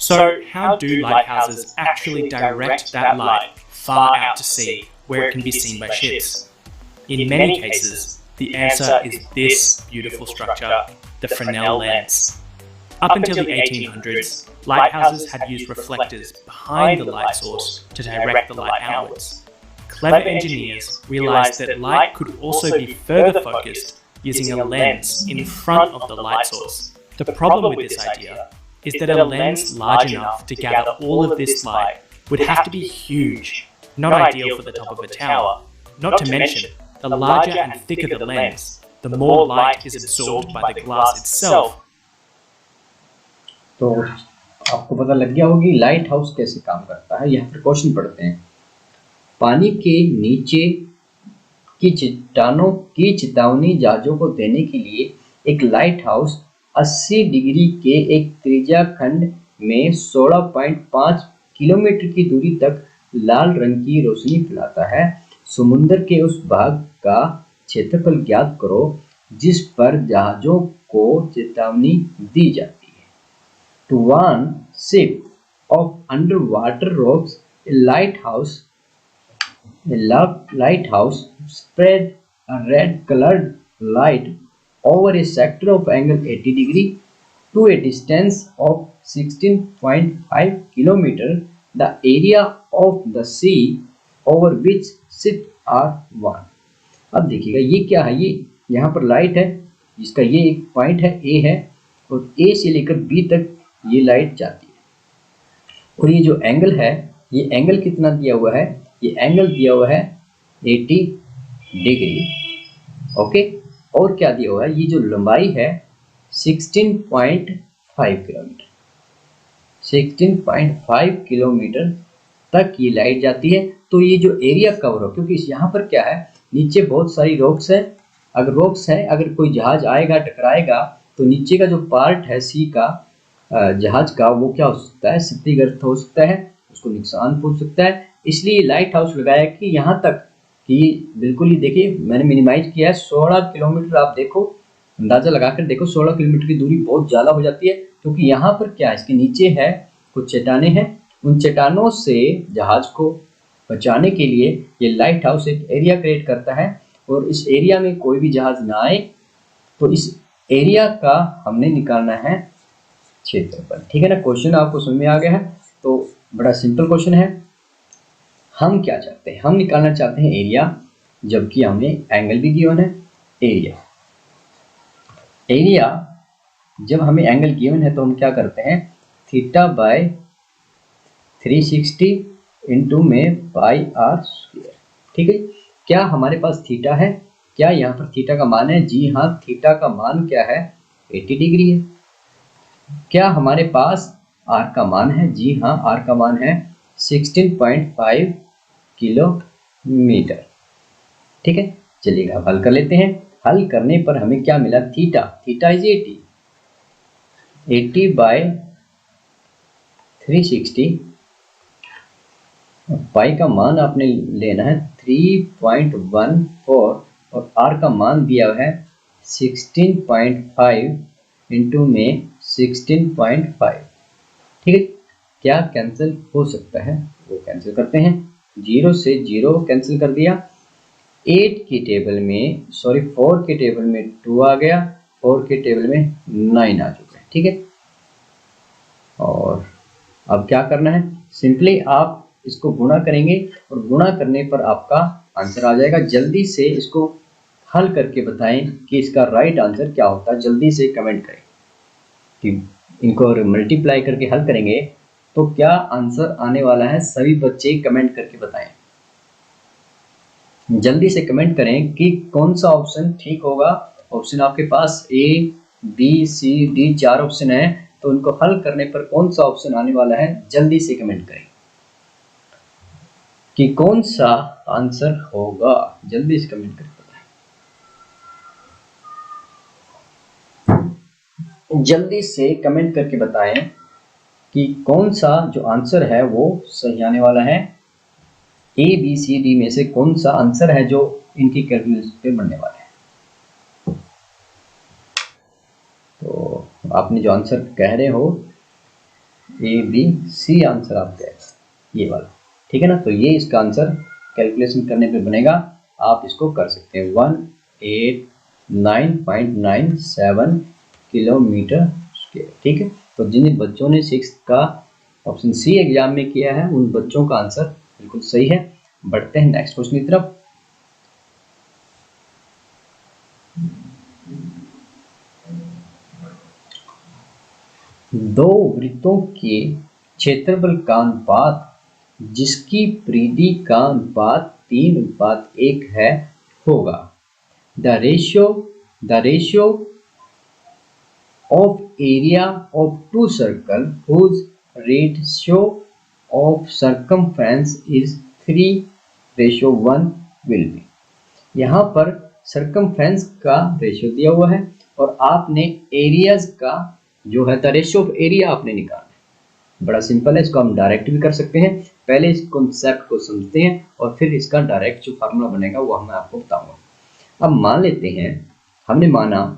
S3: So, how do lighthouses actually direct that light far out to sea, where it can be seen by ships? In many cases, the answer is this beautiful structure, the Fresnel lens. Up until the 1800s, lighthouses had used reflectors behind the light source to direct the light outwards. Clever engineers realized that light could also be further focused using a lens in front of the light source. The problem with this idea is that a lens large enough to gather all of this light would have to be huge, not ideal for the top of a tower. Not to mention, the larger and thicker the lens, the more light is absorbed by the glass itself.
S1: तो आपको पता लग गया होगी लाइट हाउस कैसे काम करता है। यहाँ पर क्वेश्चन पढ़ते हैं। पानी के नीचे की चट्टानों की चेतावनी जहाजों को देने के लिए एक लाइट हाउस 80 डिग्री के एक त्रिज्या खंड में 16.5 किलोमीटर की दूरी तक लाल रंग की रोशनी फैलाता है। समुद्र के उस भाग का क्षेत्रफल ज्ञात करो जिस पर जहाजों को चेतावनी दी जाती है। To warn ship of underwater rocks, a lighthouse spread a red-colored light over a sector of angle 80 degree to a distance of 16.5 kilometer. The area of the sea over which ships are warned. अब देखिएगा ये क्या है, ये यहाँ पर लाइट है, इसका ये एक पॉइंट है A है और A से लेकर B तक ये लाइट जाती है। और ये जो एंगल है, ये एंगल कितना दिया हुआ है, ये एंगल दिया हुआ है 80 डिग्री। ओके, और क्या दिया हुआ है, ये जो लंबाई है 16.5 किलोमीटर, 16.5 किलोमीटर तक ये लाइट जाती है। तो ये जो एरिया कवर हो, क्योंकि यहाँ पर क्या है, नीचे बहुत सारी रॉक्स है। अगर रॉक्स है, अगर कोई जहाज आएगा टकराएगा तो नीचे का जो पार्ट है सी का जहाज का वो क्या हो सकता है, क्षतिग्रस्त हो सकता है, उसको नुकसान पहुंच सकता है। इसलिए लाइट हाउस लगाया कि यहाँ तक कि बिल्कुल ही देखिए मैंने मिनिमाइज किया है 16 किलोमीटर। आप देखो अंदाजा लगाकर देखो 16 किलोमीटर की दूरी बहुत ज़्यादा हो जाती है, क्योंकि यहाँ पर क्या है, इसके नीचे है कुछ चट्टानें हैं, उन चट्टानों से जहाज को बचाने के लिए ये लाइट हाउस एक एरिया क्रिएट करता है, और इस एरिया में कोई भी जहाज ना आए। तो इस एरिया का हमने निकालना है क्षेत्रफल। ठीक है ना, क्वेश्चन आपको समझ में आ गया है। तो बड़ा सिंपल क्वेश्चन है। हम क्या चाहते हैं, हम निकालना चाहते हैं एरिया, जबकि हमें एंगल भी गिवन है। एरिया जब हमें एंगल गिवन है तो हम क्या करते हैं, थीटा बाय 360 इंटू में पाई आर स्क्वायर। ठीक है, क्या हमारे पास थीटा है, क्या यहाँ पर थीटा का मान है? जी हाँ, थीटा का मान क्या है, 80 डिग्री है। क्या हमारे पास आर का मान है? जी हाँ, आर का मान है 16.5 किलोमीटर। ठीक है, चलिएगा अब हल कर लेते हैं। हल करने पर हमें क्या मिला, थीटा इज 80 बाय 360, पाई का मान आपने लेना है 3.14 और आर का मान दिया है 16.5 इंटू में 16.5। ठीक है, क्या कैंसिल हो सकता है, वो कैंसिल करते हैं। 0 से 0 कैंसिल कर दिया। 4 के टेबल में 2 आ गया, 4 के टेबल में 9 आ चुका है। ठीक है, और अब क्या करना है, सिंपली आप इसको गुणा करेंगे और गुणा करने पर आपका आंसर आ जाएगा। जल्दी से इसको हल करके बताएं कि इसका राइट आंसर क्या होता है, जल्दी से कमेंट करें कि इनको मल्टीप्लाई करके हल करेंगे तो क्या आंसर आने वाला है। सभी बच्चे कमेंट करके बताएं, जल्दी से कमेंट करें कि कौन सा ऑप्शन ठीक होगा। ऑप्शन आपके पास A B C D 4 option है, तो उनको हल करने पर कौन सा ऑप्शन आने वाला है, जल्दी से कमेंट करें कि कौन सा आंसर होगा, जल्दी से कमेंट करके बताएं। जल्दी से कमेंट करके बताएं कि कौन सा जो आंसर है वो सही आने वाला है। ए बी सी डी में से कौन सा आंसर है जो इनकी कैलकुलेशन पे बनने वाला है। तो आपने जो आंसर कह रहे हो ए बी सी आंसर आप कह रहे हो, ये वाला। ठीक है ना, तो ये इसका आंसर कैलकुलेशन करने पे बनेगा। आप इसको कर सकते हैं 189.97 किलोमीटर स्क्वायर। ठीक है, तो जिन बच्चों ने 6 का ऑप्शन सी एग्जाम में किया है उन बच्चों का आंसर बिल्कुल सही है। बढ़ते हैं नेक्स्ट क्वेश्चन की तरफ। दो वृत्तों के क्षेत्रफल का अनुपात जिसकी परिधि का अनुपात 3:1 है होगा। The ratio of area of two circle whose ratio of circumference is 3:1 will be। यहाँ पर सर्कमफ्रेंस का रेशियो दिया हुआ है और आपने एरियाज का जो है द रेशियो ऑफ एरिया आपने निकालना है। बड़ा सिंपल है, इसको हम डायरेक्ट भी कर सकते हैं। पहले इस कॉन्सेप्ट को समझते हैं और फिर इसका डायरेक्ट जो फार्मूला बनेगा वो मैं आपको बताऊंगा। अब मान लेते हैं, हमने माना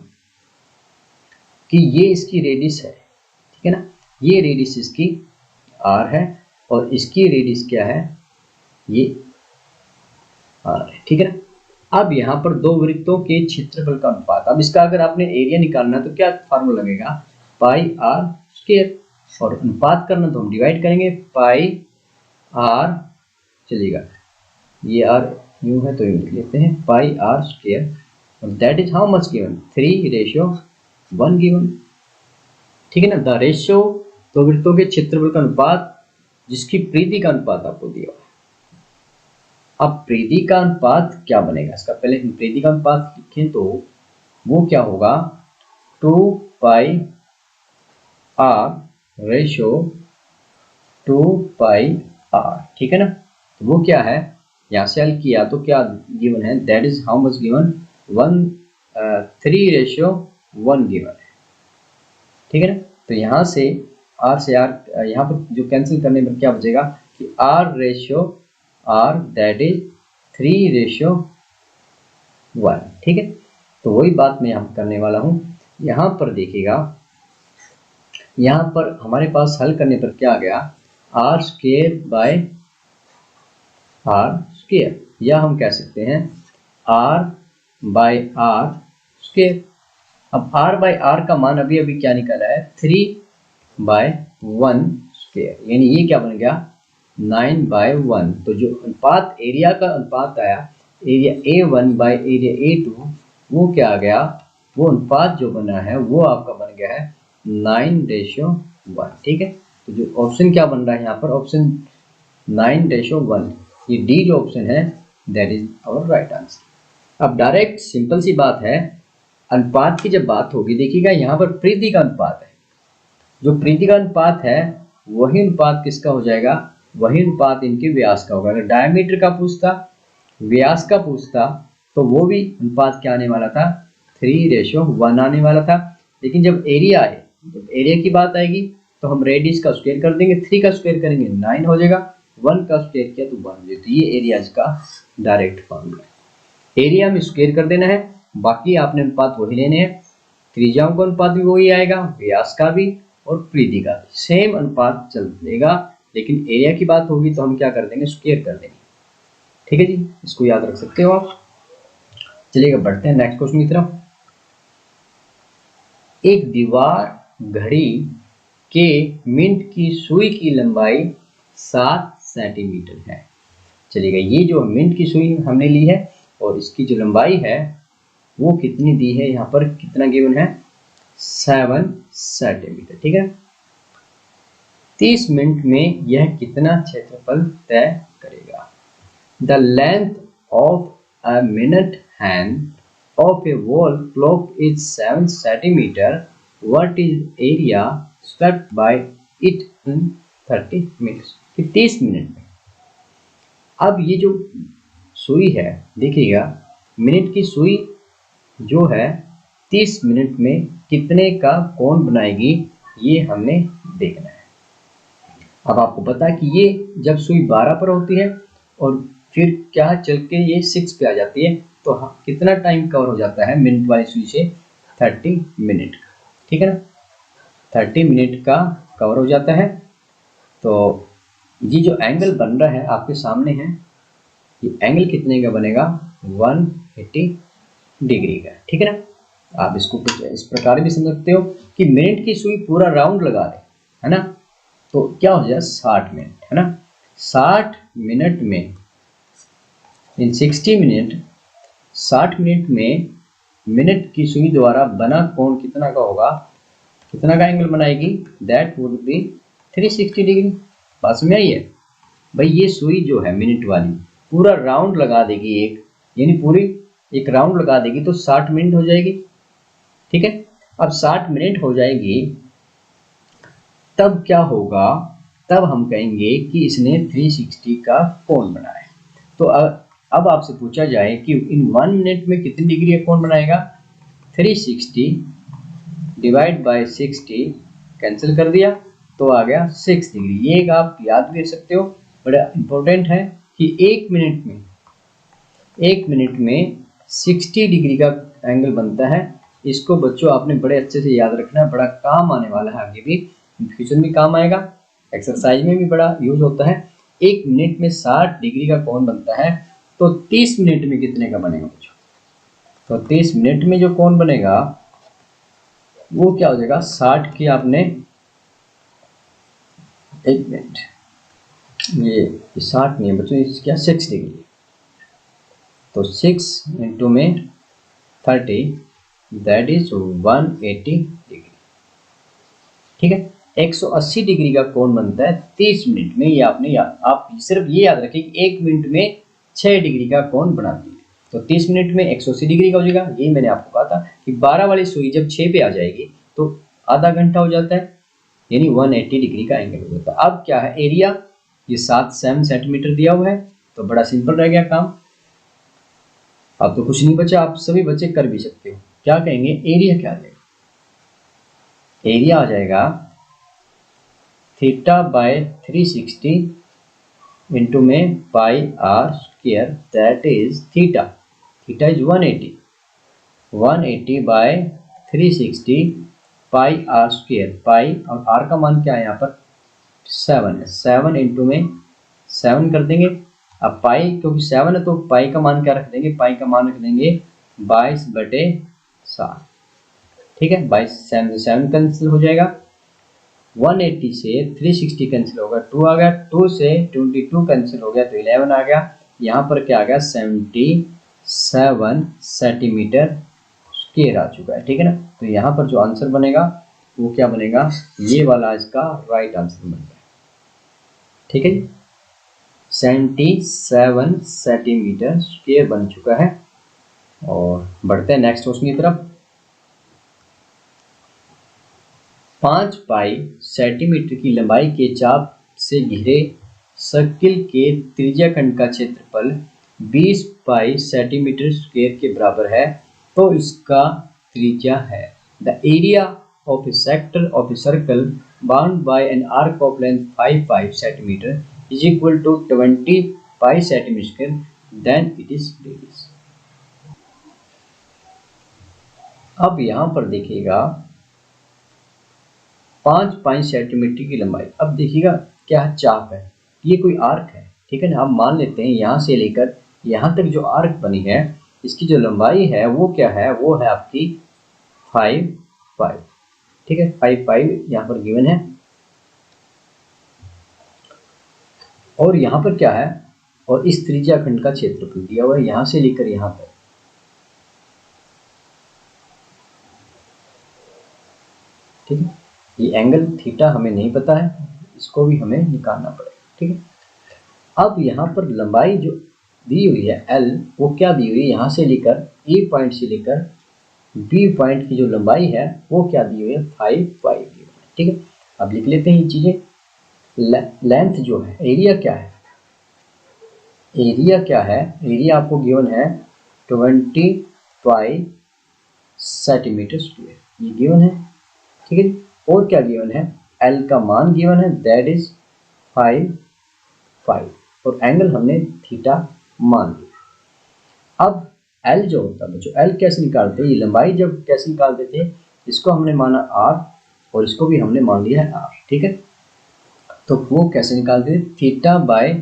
S1: कि ये इसकी रेडियस है, ठीक है ना, ये रेडियस इसकी r है और इसकी रेडियस क्या है, ये r है। ठीक है ना, अब यहाँ पर दो वृत्तों के क्षेत्रफल का अनुपात, अब इसका अगर आपने एरिया निकालना है तो क्या फार्मूला लगेगा, पाई आर स्क्वायर, और अनुपात करना तो हम डिवाइड करेंगे पाई आर, चलिएगा ये आर यूं है तो यूं लिख लेते हैं पाई आर स्क्वायर, और that is how much given 3:1 given. ठीक है ना, द रेशियो दो वृत्तों के क्षेत्रफल का अनुपात जिसकी परिधि का अनुपात आपको दिया हुआ है। अब परिधि का अनुपात क्या बनेगा, इसका पहले हम परिधि का अनुपात लिखें तो वो क्या होगा, 2 पाई आर रेशियो 2 पाई आर। ठीक है ना, तो वो क्या है, यहाँ से हल किया तो क्या गिवन है, that is how much given 3:1 given है। ठीक है ना, तो यहाँ से R से R, यहाँ पर जो कैंसिल करने पर क्या बचेगा कि R ratio R that is 3:1। ठीक है, तो वही बात मैं यहाँ करने वाला हूँ। यहाँ पर देखिएगा, यहाँ पर हमारे पास हल करने पर क्या आ गया, R square by R square, या हम कह सकते हैं R बाय R स्क्वायर। अब R बाय R का मान अभी अभी क्या निकला है, 3/1 स्क्वायर, यानी ये क्या बन गया 9/1। तो जो अनुपात एरिया का अनुपात आया, area A1 by area A2, वो क्या आ गया, वो अनुपात जो बना है वो आपका बन गया है 9:1। ठीक है, तो जो ऑप्शन क्या बन रहा है यहाँ पर, ऑप्शन 9:1, ये डी जो ऑप्शन है that is our right answer. अब डायरेक्ट सिंपल सी बात है, अनुपात की जब बात होगी, देखिएगा यहाँ पर प्रीति का अनुपात है, जो प्रीति का अनुपात है वही अनुपात किसका हो जाएगा, वही अनुपात इनके व्यास का होगा। अगर डायमीटर का पूछता, व्यास का पूछता, तो वो भी अनुपात क्या आने वाला था, 3:1 आने वाला था। लेकिन जब एरिया आए, जब एरिया की बात आएगी तो हम रेडियस का स्क्वायर कर देंगे, 3 का स्क्वायर करेंगे 9 हो जाएगा, 1 का स्क्वायर किया तो 1 हो जाएगा। तो ये एरियाज का डायरेक्ट फॉर्मूला है, एरिया में स्क्वायर कर देना है, बाकी आपने अनुपात वही लेने हैं, त्रिज्याओं का अनुपात भी वही आएगा, व्यास का भी और परिधि का भी सेम अनुपात चलेगा। लेकिन एरिया की बात होगी तो हम क्या कर देंगे, स्क्वायर कर देंगे। ठीक है जी, इसको याद रख सकते हो आप। चलिएगा बढ़ते हैं नेक्स्ट क्वेश्चन की तरफ। एक दीवार घड़ी के मिनट की सुई की लंबाई 7 सेंटीमीटर है। चलिएगा, ये जो मिनट की सुई हमने ली है और इसकी जो लंबाई है वो कितनी दी है, यहाँ पर कितना गिवन है, 7 सेंटीमीटर। ठीक है, 30 मिनट में यह कितना क्षेत्रफल तय करेगा। The length of a minute hand of a wall clock is 7 centimeter. What is area swept by it in 30 minutes? कि 30 मिनट में। अब ये जो सुई है, देखिएगा मिनट की सुई जो है 30 मिनट में कितने का कोण बनाएगी, ये हमने देखना है। अब आपको पता है कि ये जब सुई 12 पर होती है और फिर क्या चल के ये 6 पे आ जाती है, तो कितना टाइम कवर हो जाता है मिनट वाली सुई से, 30 मिनट का। ठीक है ना, 30 मिनट का कवर हो जाता है। तो ये जो एंगल बन रहा है आपके सामने है, ये एंगल कितने का बनेगा, 180 डिग्री का। ठीक है ना, आप इसको कुछ इस प्रकार भी समझ सकते हो कि मिनट की सुई पूरा राउंड लगा दे, है ना, तो क्या हो जाए 60 मिनट, है ना। 60 मिनट में इन 60 मिनट, 60 मिनट में मिनट की सुई द्वारा बना कोण कितना का होगा, कितना का एंगल बनाएगी, दैट वुड बी 360 डिग्री। बात में आई है भाई, ये सुई जो है मिनट वाली पूरा राउंड लगा देगी, एक यानी पूरी एक राउंड लगा देगी तो 60 मिनट हो जाएगी। ठीक है, अब 60 मिनट हो जाएगी तब क्या होगा, तब हम कहेंगे कि इसने 360 का कोण बनाया। तो अब आपसे पूछा जाए कि इन 1 मिनट में कितनी डिग्री का कोण बनाएगा, 360 डिवाइड बाय 60, कैंसिल कर दिया तो आ गया 6 डिग्री। ये एक आप याद भी रख सकते हो, बड़ा इंपॉर्टेंट है कि 1 मिनट में 60 डिग्री का एंगल बनता है। इसको बच्चों आपने बड़े अच्छे से याद रखना है, बड़ा काम आने वाला है, आगे भी फ्यूचर में काम आएगा, एक्सरसाइज में भी बड़ा यूज होता है। 1 मिनट में 60 डिग्री का कोण बनता है, तो 30 मिनट में कितने का बनेगा बच्चों, तो 30 मिनट में जो कोण बनेगा वो क्या हो जाएगा, 60 की आपने 1 मिनट, ये 60 नहीं है बच्चों, ये क्या 6 डिग्री, तो 6 इंटू में 30 दैट इज 180 डिग्री। ठीक है, 180 डिग्री का कोण बनता है 30 मिनट में। ये आपने आप सिर्फ ये याद रखें कि 1 मिनट में 6 डिग्री का कोण बनाती है, तो 30 मिनट में 180 डिग्री का हो जाएगा। ये मैंने आपको कहा था कि 12 वाली सुई जब 6 पे आ जाएगी तो आधा घंटा हो जाता है, यानी 180 डिग्री का एंगल हो जाता है। अब क्या है, एरिया ये 7 सेंटीमीटर दिया हुआ है, तो बड़ा सिंपल रह गया काम। अब तो कुछ नहीं बचा, आप सभी बच्चे कर भी सकते हो। क्या कहेंगे, एरिया क्या देगा, एरिया आ जाएगा थीटा बाय 360 इंटू में pi R square, that is theta is 180 by 360 pi R square. Pi और आर का मान क्या है यहाँ पर 7 है, 7 इंटू में 7 कर देंगे। अब पाई क्योंकि 7 है तो पाई का मान क्या रख देंगे, पाई का मान रख देंगे 22/7। ठीक है, 22 कैंसिल हो जाएगा, 180 से 360 कैंसिल होगा, 2 आ गया, 2 से 22 कैंसिल हो गया तो 11 आ गया। यहाँ पर क्या आ गया 77 सेंटीमीटर स्क्वायर आ चुका है। ठीक है ना, तो यहाँ पर जो आंसर बनेगा वो क्या बनेगा, ये वाला इसका राइट आंसर बन गया। ठीक है जी, 77 सेंटीमीटर स्क्वायर बन चुका है। और बढ़ते हैं नेक्स्ट क्वेश्चन की तरफ। 5 पाई सेंटीमीटर की लंबाई के चाप से घिरे सर्किल के त्रिज्याखंड का क्षेत्रफल 20 पाई सेंटीमीटर स्क्वायर के बराबर है, तो इसका त्रिज्या है। The area of a sector of a circle bound by an arc of length 5 centimetre is equal to 20 pi centimetre square, then it is radius. अब यहां पर देखिएगा 5 पाई सेंटीमीटर की लंबाई। अब देखिएगा क्या चाप है, ये कोई आर्क है। ठीक है ना, हम मान लेते हैं यहां से लेकर यहां तक जो आर्क बनी है इसकी जो लंबाई है वो क्या है, वो है आपकी 5 पाई। ठीक है, 5 पाई यहाँ पर गिवन है। और यहाँ पर क्या है, और इस त्रिज्याखंड का क्षेत्रफल दिया हुआ है यहां से लेकर यहां तक। ठीक है, ये एंगल थीटा हमें नहीं पता है, इसको भी हमें निकालना पड़ेगा। ठीक है, अब यहाँ पर लंबाई जो दी हुई है L, वो क्या दी हुई है, यहाँ से लेकर E पॉइंट से लेकर B पॉइंट की जो लंबाई है वो क्या दी हुई है 5 पाई। ठीक है, अब लिख लेते हैं ये चीजें। लेंथ जो है, एरिया क्या है, एरिया क्या है, एरिया आपको गिवन है 20 पाई सेंटीमीटर स्क्वायर, ये गिवन है। ठीक है, और क्या गिवन है, L का मान गिवन है, दैट इज 5 पाई, और एंगल हमने थीटा मान लिया। अब L जो होता है बच्चों, L कैसे निकालते हैं, ये लंबाई जब कैसे निकालते थे, इसको हमने माना R और इसको भी हमने मान लिया है R। ठीक है, तो वो कैसे निकालते थे, थीटा बाय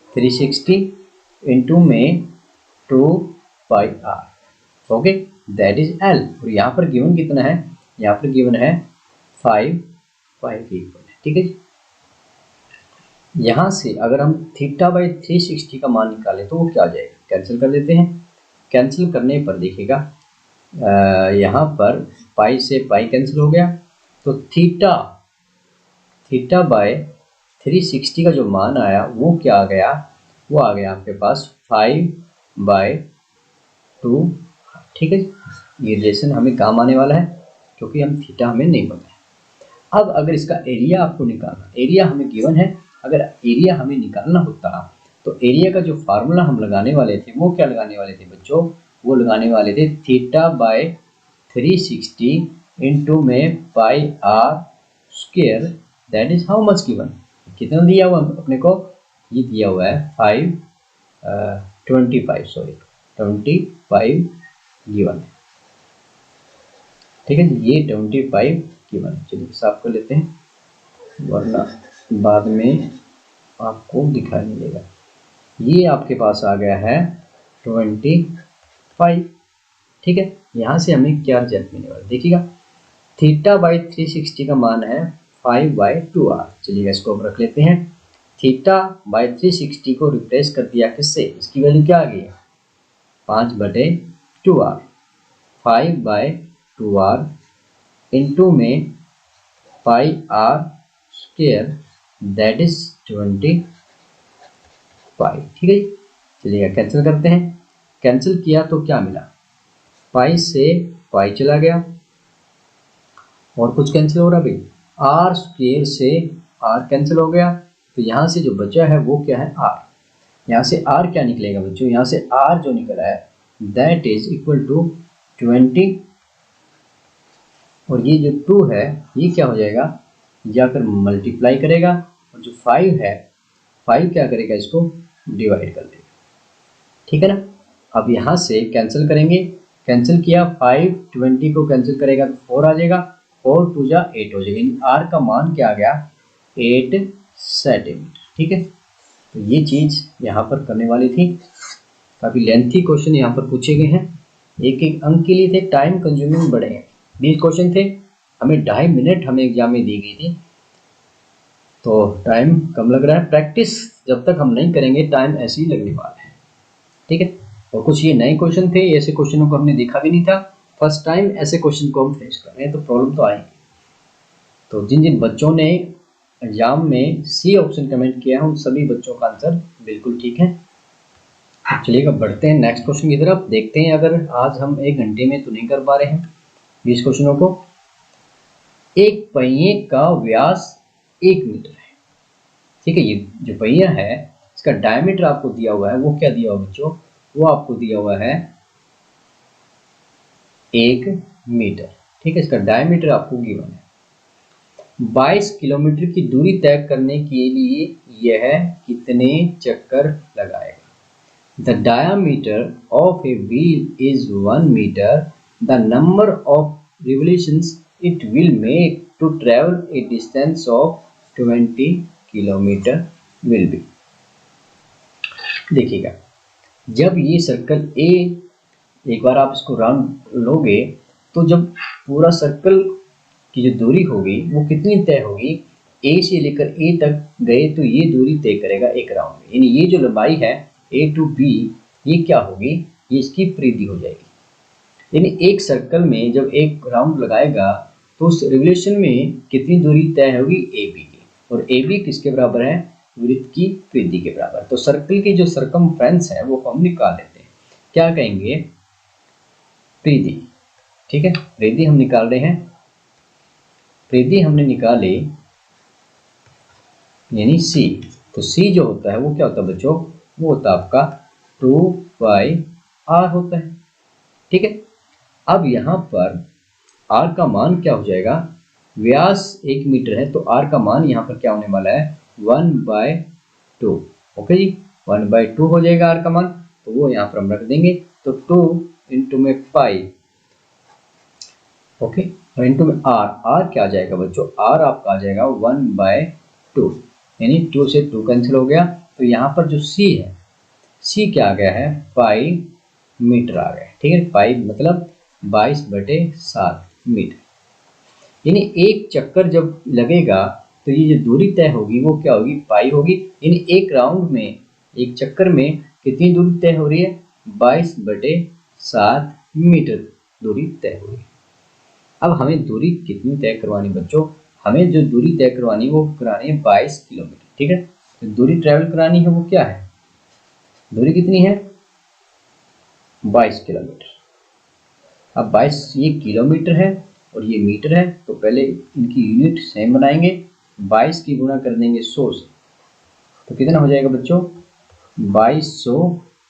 S1: 360 इंटू में 2 पाई R, okay, that is L। और यहाँ पर गिवन कितना है, यहाँ पर गिवन है 5 पाई के इक्वल है। ठीक है जी, यहाँ से अगर हम थीटा बाई 360 का मान निकालें तो वो क्या आ जाएगा, कैंसिल कर देते हैं। कैंसिल करने पर देखिएगा यहाँ पर पाई से पाई कैंसिल हो गया, तो थीटा बाय 360 का जो मान आया वो क्या आ गया, वो आ गया आपके पास 5/2। ठीक है, ये रिलेशन हमें काम आने वाला है क्योंकि हम थीटा हमें नहीं पता है। अब अगर इसका एरिया आपको निकालना, एरिया हमें गिवन है, अगर एरिया हमें निकालना होता तो एरिया का जो फार्मूला हम लगाने वाले थे वो क्या लगाने वाले थे बच्चों, वो लगाने वाले थे थीटा बाय 360 इंटू में pi R square, that is how much given, कितना दिया हुआ अपने को, ये दिया हुआ है 25 गिवन है। ठीक है, ये 25 गिवन है। चलिए साफ कर लेते हैं वरना बाद में आपको दिखाई नहीं देगा। ये आपके पास आ गया है 25। ठीक है, यहाँ से हमें क्या रिजल्ट मिलने वाला देखिएगा, थीटा बाई 360 का मान है 5/2R। चलिए इसको अब रख लेते हैं, थीटा बाई 360 को रिप्लेस कर दिया किससे, इसकी वैल्यू क्या आ गई है 5/2R, 5/2R इंटू में pi R square, that is 20 पाई। ठीक है, चलिए कैंसिल करते हैं। कैंसिल किया तो क्या मिला, पाई से पाई चला गया और कुछ कैंसिल हो रहा भाई, आर स्क्वायर से आर कैंसिल हो गया, तो यहाँ से जो बचा है वो क्या है आर। यहाँ से आर क्या निकलेगा बच्चों, यहाँ से आर जो निकला है दैट इज इक्वल टू 20 और ये जो 2 है ये क्या हो जाएगा, या फिर मल्टीप्लाई करेगा, और जो 5 है 5 क्या करेगा, इसको डिवाइड कर देगा। ठीक है ना। अब यहाँ से कैंसिल करेंगे, कैंसिल किया, 5 20 को कैंसिल करेगा तो 4 आ जाएगा, 4 2 जा 8 हो जाएगा। आर का मान क्या आ गया, 8 सेंटीमीटर। ठीक है, तो ये चीज़ यहाँ पर करने वाली थी। काफ़ी लेंथी क्वेश्चन यहाँ पर पूछे गए हैं, एक एक अंक के लिए थे, टाइम कंज्यूमिंग बड़े हैं। 20 क्वेश्चन थे, हमें 2.5 मिनट हमें एग्जाम में दी गई थी, तो टाइम कम लग रहा है। प्रैक्टिस जब तक हम नहीं करेंगे टाइम ऐसे ही लगने वाला है। ठीक है, और कुछ ये नए क्वेश्चन थे, ऐसे क्वेश्चनों को हमने देखा भी नहीं था, फर्स्ट टाइम ऐसे क्वेश्चन को हम फेस कर रहे हैं, तो प्रॉब्लम तो आएगी। तो जिन जिन बच्चों ने एग्जाम में सी ऑप्शन कमेंट किया है उन सभी बच्चों का आंसर बिल्कुल ठीक है। चलिए अब बढ़ते हैं नेक्स्ट क्वेश्चन की तरफ, देखते हैं अगर आज हम 1 घंटे में तो नहीं कर पा रहे हैं 20 क्वेश्चनों को। एक पहिए का व्यास 1 मीटर है। ठीक है, ये जो पहिया है इसका डायमीटर आपको दिया हुआ है, वो क्या दिया हुआ बच्चों, वो आपको दिया हुआ है 1 मीटर। ठीक है, इसका डायमीटर आपको गिवन है। 22 किलोमीटर की दूरी तय करने के लिए यह कितने चक्कर लगाएगा। The diameter of a wheel is 1 meter. The number of revolutions it will make to travel a distance of 20 kilometer will be. देखिएगा, जब ये सर्कल ए, एक बार आप इसको राउंड लोगे तो जब पूरा सर्कल की जो दूरी होगी वो कितनी तय होगी, ए से लेकर ए तक गए तो ये दूरी तय करेगा एक राउंड में, यानी ये जो लंबाई है ए टू बी ये क्या होगी, ये इसकी परिधि हो जाएगी। यानी एक सर्कल में जब एक राउंड लगाएगा तो उस रिवोल्यूशन में कितनी दूरी तय होगी, ए बी की, और ए बी किसके बराबर है, वृत्त की परिधि के बराबर। तो सर्कल की जो सरकमफ्रेंस है वो हम निकाल लेते हैं, क्या कहेंगे, परिधि। ठीक है, परिधि हम निकाल रहे हैं, परिधि हमने निकाली यानी सी, तो सी जो होता है वो क्या होता है बच्चों, वो होता है आपका 2πr होता है। ठीक है, अब यहाँ पर r का मान क्या हो जाएगा, व्यास 1 मीटर है तो r का मान यहाँ पर क्या होने वाला है 1/2। ओके जी, 1/2 हो जाएगा r का मान, तो वो यहाँ पर हम रख देंगे, तो 2 इंटू में 5, ओके, और इंटू में r क्या आ जाएगा बच्चों, r आपका आ जाएगा 1/2, यानी 2 से 2 कैंसिल हो गया। तो यहाँ पर जो c है, c क्या आ गया है 5 मीटर आ गया। ठीक है, 5 मतलब 22/7 मीटर, यानी एक चक्कर जब लगेगा तो ये जो दूरी तय होगी वो क्या होगी, पाई होगी, यानी एक राउंड में, एक चक्कर में कितनी दूरी तय हो रही है, 22/7 मीटर दूरी तय हो रही है। अब हमें दूरी कितनी तय करवानी बच्चों, हमें जो दूरी तय करवानी वो करानी है 22 किलोमीटर। ठीक है, तो दूरी ट्रैवल करानी है वो क्या है, दूरी कितनी है 22 किलोमीटर। अब 22 ये किलोमीटर है और ये मीटर है, तो पहले इनकी यूनिट सेम बनाएंगे, 22 की गुणा कर देंगे 100 से, तो कितना हो जाएगा बच्चों 2200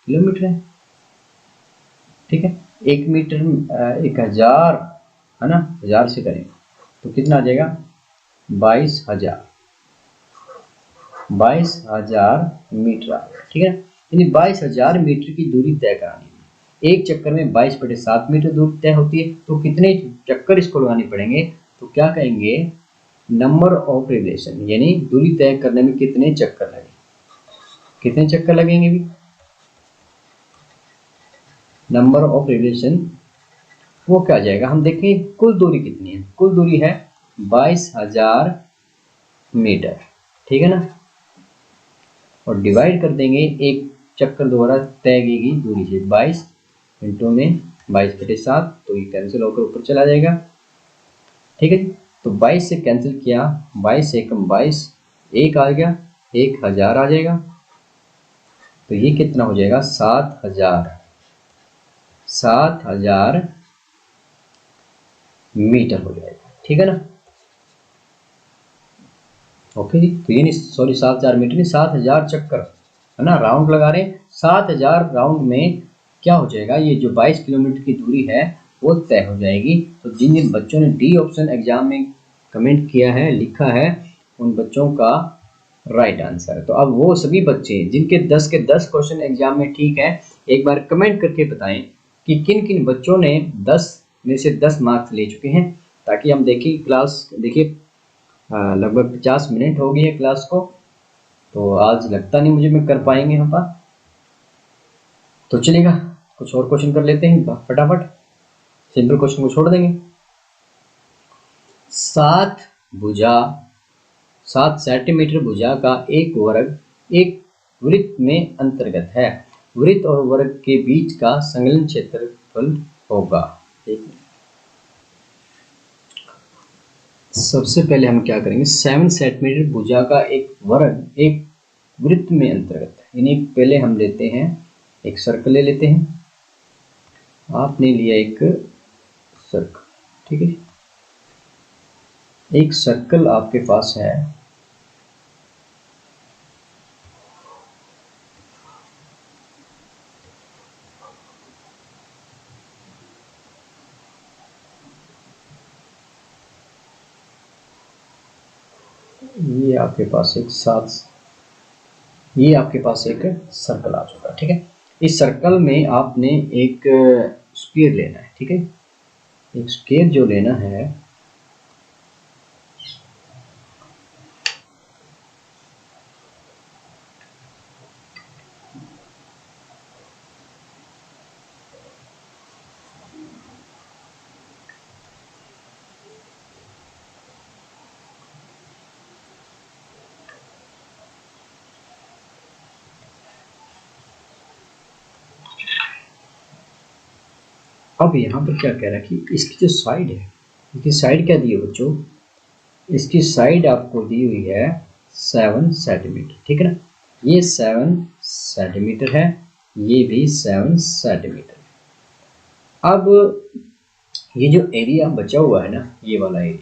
S1: किलोमीटर है। ठीक है, 1 मीटर 1000 है ना, 1000 से करें तो कितना आ जाएगा 22,000 मीटर आ गया। ठीक है, यानी 22,000 मीटर की दूरी तय करानी है। एक चक्कर में 22/7 मीटर दूरी तय होती है, तो कितने चक्कर इसको लगाने पड़ेंगे, तो क्या कहेंगे नंबर ऑफ रिवोल्यूशन, यानी दूरी तय करने में कितने चक्कर लगे, कितने चक्कर लगेंगे भी, नंबर ऑफ रिवोल्यूशन वो क्या आ जाएगा, हम देखें कुल दूरी कितनी है, कुल दूरी है 22,000 मीटर। ठीक है ना, और डिवाइड कर देंगे एक चक्कर द्वारा तय की गई दूरी से, 22 इंटू में 22/7, तो ये कैंसिल होकर ऊपर चला जाएगा। ठीक है, तो 22 से कैंसिल किया, 22 से कम 22, 1 आ गया, 1000 आ जाएगा, तो ये कितना हो जाएगा 7,000 मीटर हो जाएगा। ठीक है ना, ओके जी, तो ये नहीं, सॉरी 7,000 मीटर नहीं, 7,000 चक्कर है ना, राउंड लगा रहे हैं, 7,000 राउंड में क्या हो जाएगा, ये जो 22 किलोमीटर की दूरी है वो तय हो जाएगी। तो जिन जिन बच्चों ने डी ऑप्शन एग्जाम में कमेंट किया है, लिखा है, उन बच्चों का राइट आंसर। तो अब वो सभी बच्चे जिनके 10 के 10 क्वेश्चन एग्जाम में ठीक है, एक बार कमेंट करके बताएं कि किन किन बच्चों ने 10 में से 10 मार्क्स ले चुके हैं, ताकि हम देखें। क्लास देखिए लगभग 50 मिनट हो गई है क्लास को, तो आज लगता नहीं मुझे मैं कर पाएंगे यहाँ पर। तो चलेगा, कुछ और क्वेश्चन कर लेते हैं फटाफट, सिंपल क्वेश्चन को छोड़ देंगे। 7 सेंटीमीटर भुजा का एक वर्ग एक वृत्त में अंतर्गत है। वृत्त और वर्ग के बीच का संलग्न क्षेत्रफल होगा। सबसे पहले हम क्या करेंगे, 7 सेंटीमीटर भुजा का एक वर्ग एक वृत्त में अंतर्गत है, यानी पहले हम लेते हैं एक सर्कल ले लेते हैं। आपने लिया एक सर्कल, ठीक है, एक सर्कल आपके पास है। ये आपके पास एक सर्कल आ चुका है, ठीक है। इस सर्कल में आपने एक स्क्वायर लेना है, ठीक है। एक स्क्वायर जो लेना है, अब यहाँ पर क्या कह रहा है कि इसकी जो साइड है, इसकी साइड क्या दी है बच्चों, इसकी साइड आपको दी हुई है 7 सेंटीमीटर, ठीक है ना। ये 7 सेंटीमीटर है, ये भी 7 सेंटीमीटर। अब ये जो एरिया बचा हुआ है ना, ये वाला एरिया,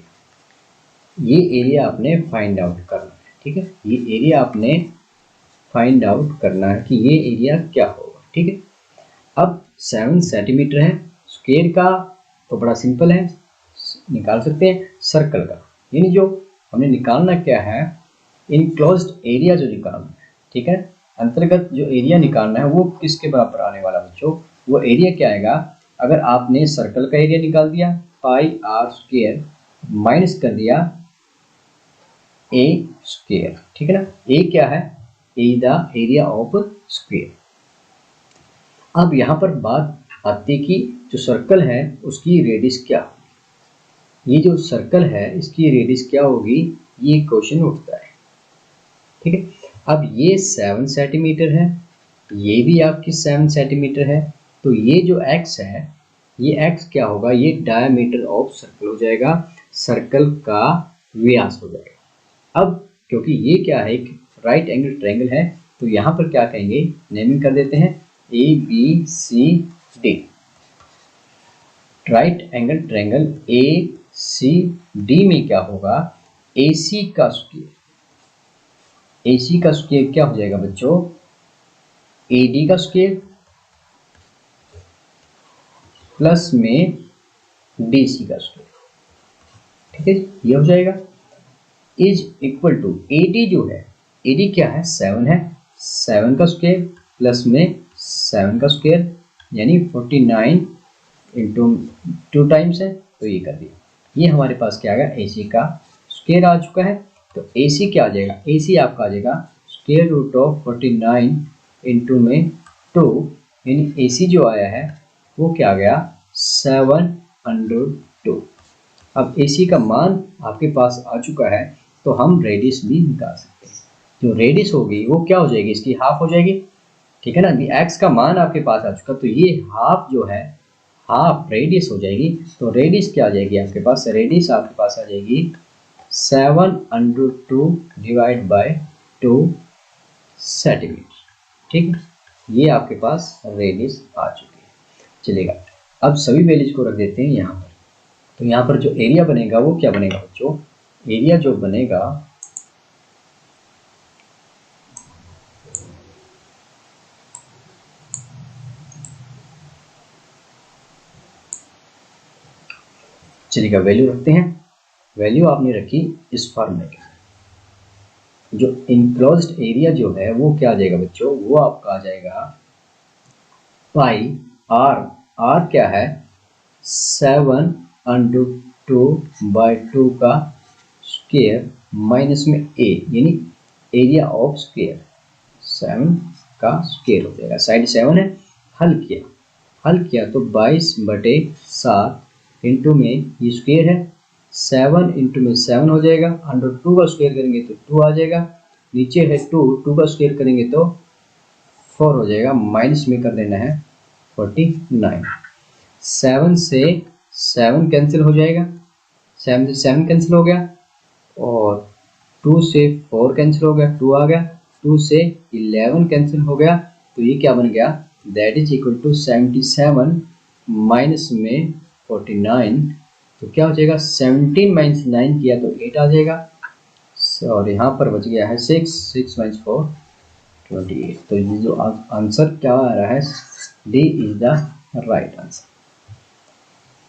S1: ये एरिया आपने फाइंड आउट करना है, ठीक है। ये एरिया आपने फाइंड आउट करना है कि ये एरिया क्या होगा, ठीक है। अब 7 सेंटीमीटर है, स्क्वायर का तो बड़ा सिंपल है, निकाल सकते हैं। सर्कल का यानी जो हमने निकालना क्या है, इनक्लोज्ड एरिया जो निकालना है, ठीक है। अंतर्गत जो एरिया निकालना है वो किसके बराबर आने वाला बच्चों, वो एरिया क्या आएगा, अगर आपने सर्कल का एरिया निकाल दिया पाई आर स्क्वायर माइनस कर दिया ए स्क्वायर, ठीक है ना। ए क्या है, ए द एरिया ऑफ स्क्वायर। अब यहाँ पर बात आती कि जो सर्कल है उसकी रेडियस क्या, ये जो सर्कल है इसकी रेडियस क्या होगी, ये क्वेश्चन उठता है, ठीक है। अब ये 7 सेंटीमीटर है, ये भी आपकी 7 सेंटीमीटर है, तो ये जो x है, ये x क्या होगा, ये डायमीटर ऑफ सर्कल हो जाएगा, सर्कल का व्यास हो जाएगा। अब क्योंकि ये क्या है, एक राइट एंगल ट्रायंगल है, तो यहाँ पर क्या कहेंगे, नेमिंग कर देते हैं ABCD। Right angle triangle ACD में क्या होगा, AC का स्क्वायर, AC का स्क्वायर क्या हो जाएगा बच्चों, AD का स्क्वायर प्लस में DC का स्क्वायर, ठीक है, ये हो जाएगा। इज इक्वल टू AD जो है, AD क्या है, 7 है, 7 का स्क्वायर प्लस में 7 का स्क्वायर यानी 49 इंटू 2 टाइम्स है, तो ये कर दिया। ये हमारे पास क्या आ गया, AC का स्क्वायर आ चुका है। तो AC क्या आ जाएगा, AC आपका आ जाएगा स्क्वायर रूट ऑफ 49 इंटू में 2, यानी AC जो आया है वो क्या आ गया, 702। अब AC का मान आपके पास आ चुका है, तो हम रेडियस भी निकाल सकते हैं। जो रेडियस होगी वो क्या हो जाएगी, इसकी हाफ हो जाएगी, ठीक है ना। x का मान आपके पास आ चुका, तो ये हाफ जो है, हाफ रेडियस हो जाएगी। तो रेडियस क्या आ जाएगी आपके पास, रेडियस आपके पास आ जाएगी 702 डिवाइड बाय 2 सेंटीमीटर, ठीक है। ये आपके पास रेडियस आ चुकी है। चलेगा, अब सभी वैल्यूज को रख देते हैं यहाँ पर। तो यहाँ पर जो एरिया बनेगा वो क्या बनेगा बच्चों, एरिया जो बनेगा चलिएगा वैल्यू रखते हैं। वैल्यू आपने रखी इस फॉर्मूले के, जो इनक्लोज्ड एरिया जो है वो क्या आ जाएगा बच्चों, वो आपका आ जाएगा पाई आर। आर क्या है, 7/2 का स्क्वायर माइनस में ए, यानी एरिया ऑफ स्क्वायर 7 का स्क्वायर हो जाएगा। साइड 7 है, हल किया तो 22/7 इंटू में ये स्क्वायर है, 7 इंटू में 7 हो जाएगा, अंडर 2 का स्क्वायर करेंगे तो 2 आ जाएगा, नीचे है 2 का स्क्वायर करेंगे तो 4 हो जाएगा, माइनस में कर देना है 49। 7 से 7 कैंसिल हो जाएगा, 7 से 7 कैंसिल हो गया, और 2 से 4 कैंसिल हो गया, 2 आ गया, 2 से 11 कैंसिल हो गया, तो ये क्या बन गया, that is equal to 77 minus में 49, तो क्या हो जाएगा, 17 माइनस 9 किया तो 8 आ जाएगा, और यहाँ पर बच गया है 6 माइनस 4 28। तो ये जो आंसर क्या आ रहा है, D is the right answer.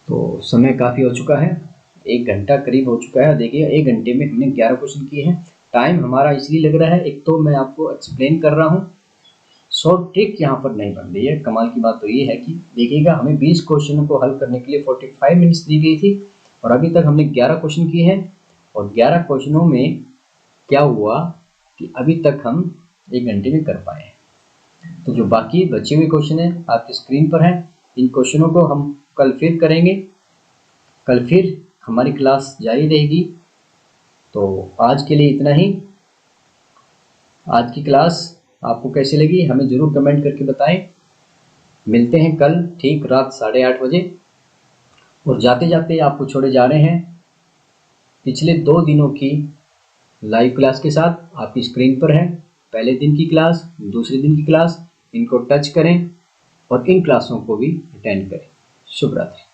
S1: तो समय काफ़ी हो चुका है, 1 घंटा करीब हो चुका है। देखिए 1 घंटे में हमने 11 क्वेश्चन किए हैं। टाइम हमारा इसलिए लग रहा है, एक तो मैं आपको एक्सप्लेन कर रहा हूँ, शॉर्ट ट्रिक यहाँ पर नहीं बन रही है। कमाल की बात तो ये है कि देखिएगा हमें 20 क्वेश्चनों को हल करने के लिए 45 मिनट्स दी गई थी, और अभी तक हमने 11 क्वेश्चन किए हैं, और 11 क्वेश्चनों में क्या हुआ कि अभी तक हम 1 घंटे में कर पाए हैं। तो जो बाकी बचे हुए क्वेश्चन हैं आपकी स्क्रीन पर हैं, इन क्वेश्चनों को हम कल फिर करेंगे, कल फिर हमारी क्लास जारी रहेगी। तो आज के लिए इतना ही। आज की क्लास आपको कैसी लगी हमें ज़रूर कमेंट करके बताएं। मिलते हैं कल ठीक रात 8:30 बजे, और जाते जाते आपको छोड़े जा रहे हैं पिछले 2 दिनों की लाइव क्लास के साथ। आपकी स्क्रीन पर है पहले दिन की क्लास, दूसरे दिन की क्लास, इनको टच करें और इन क्लासों को भी अटेंड करें। शुभ रात्रि।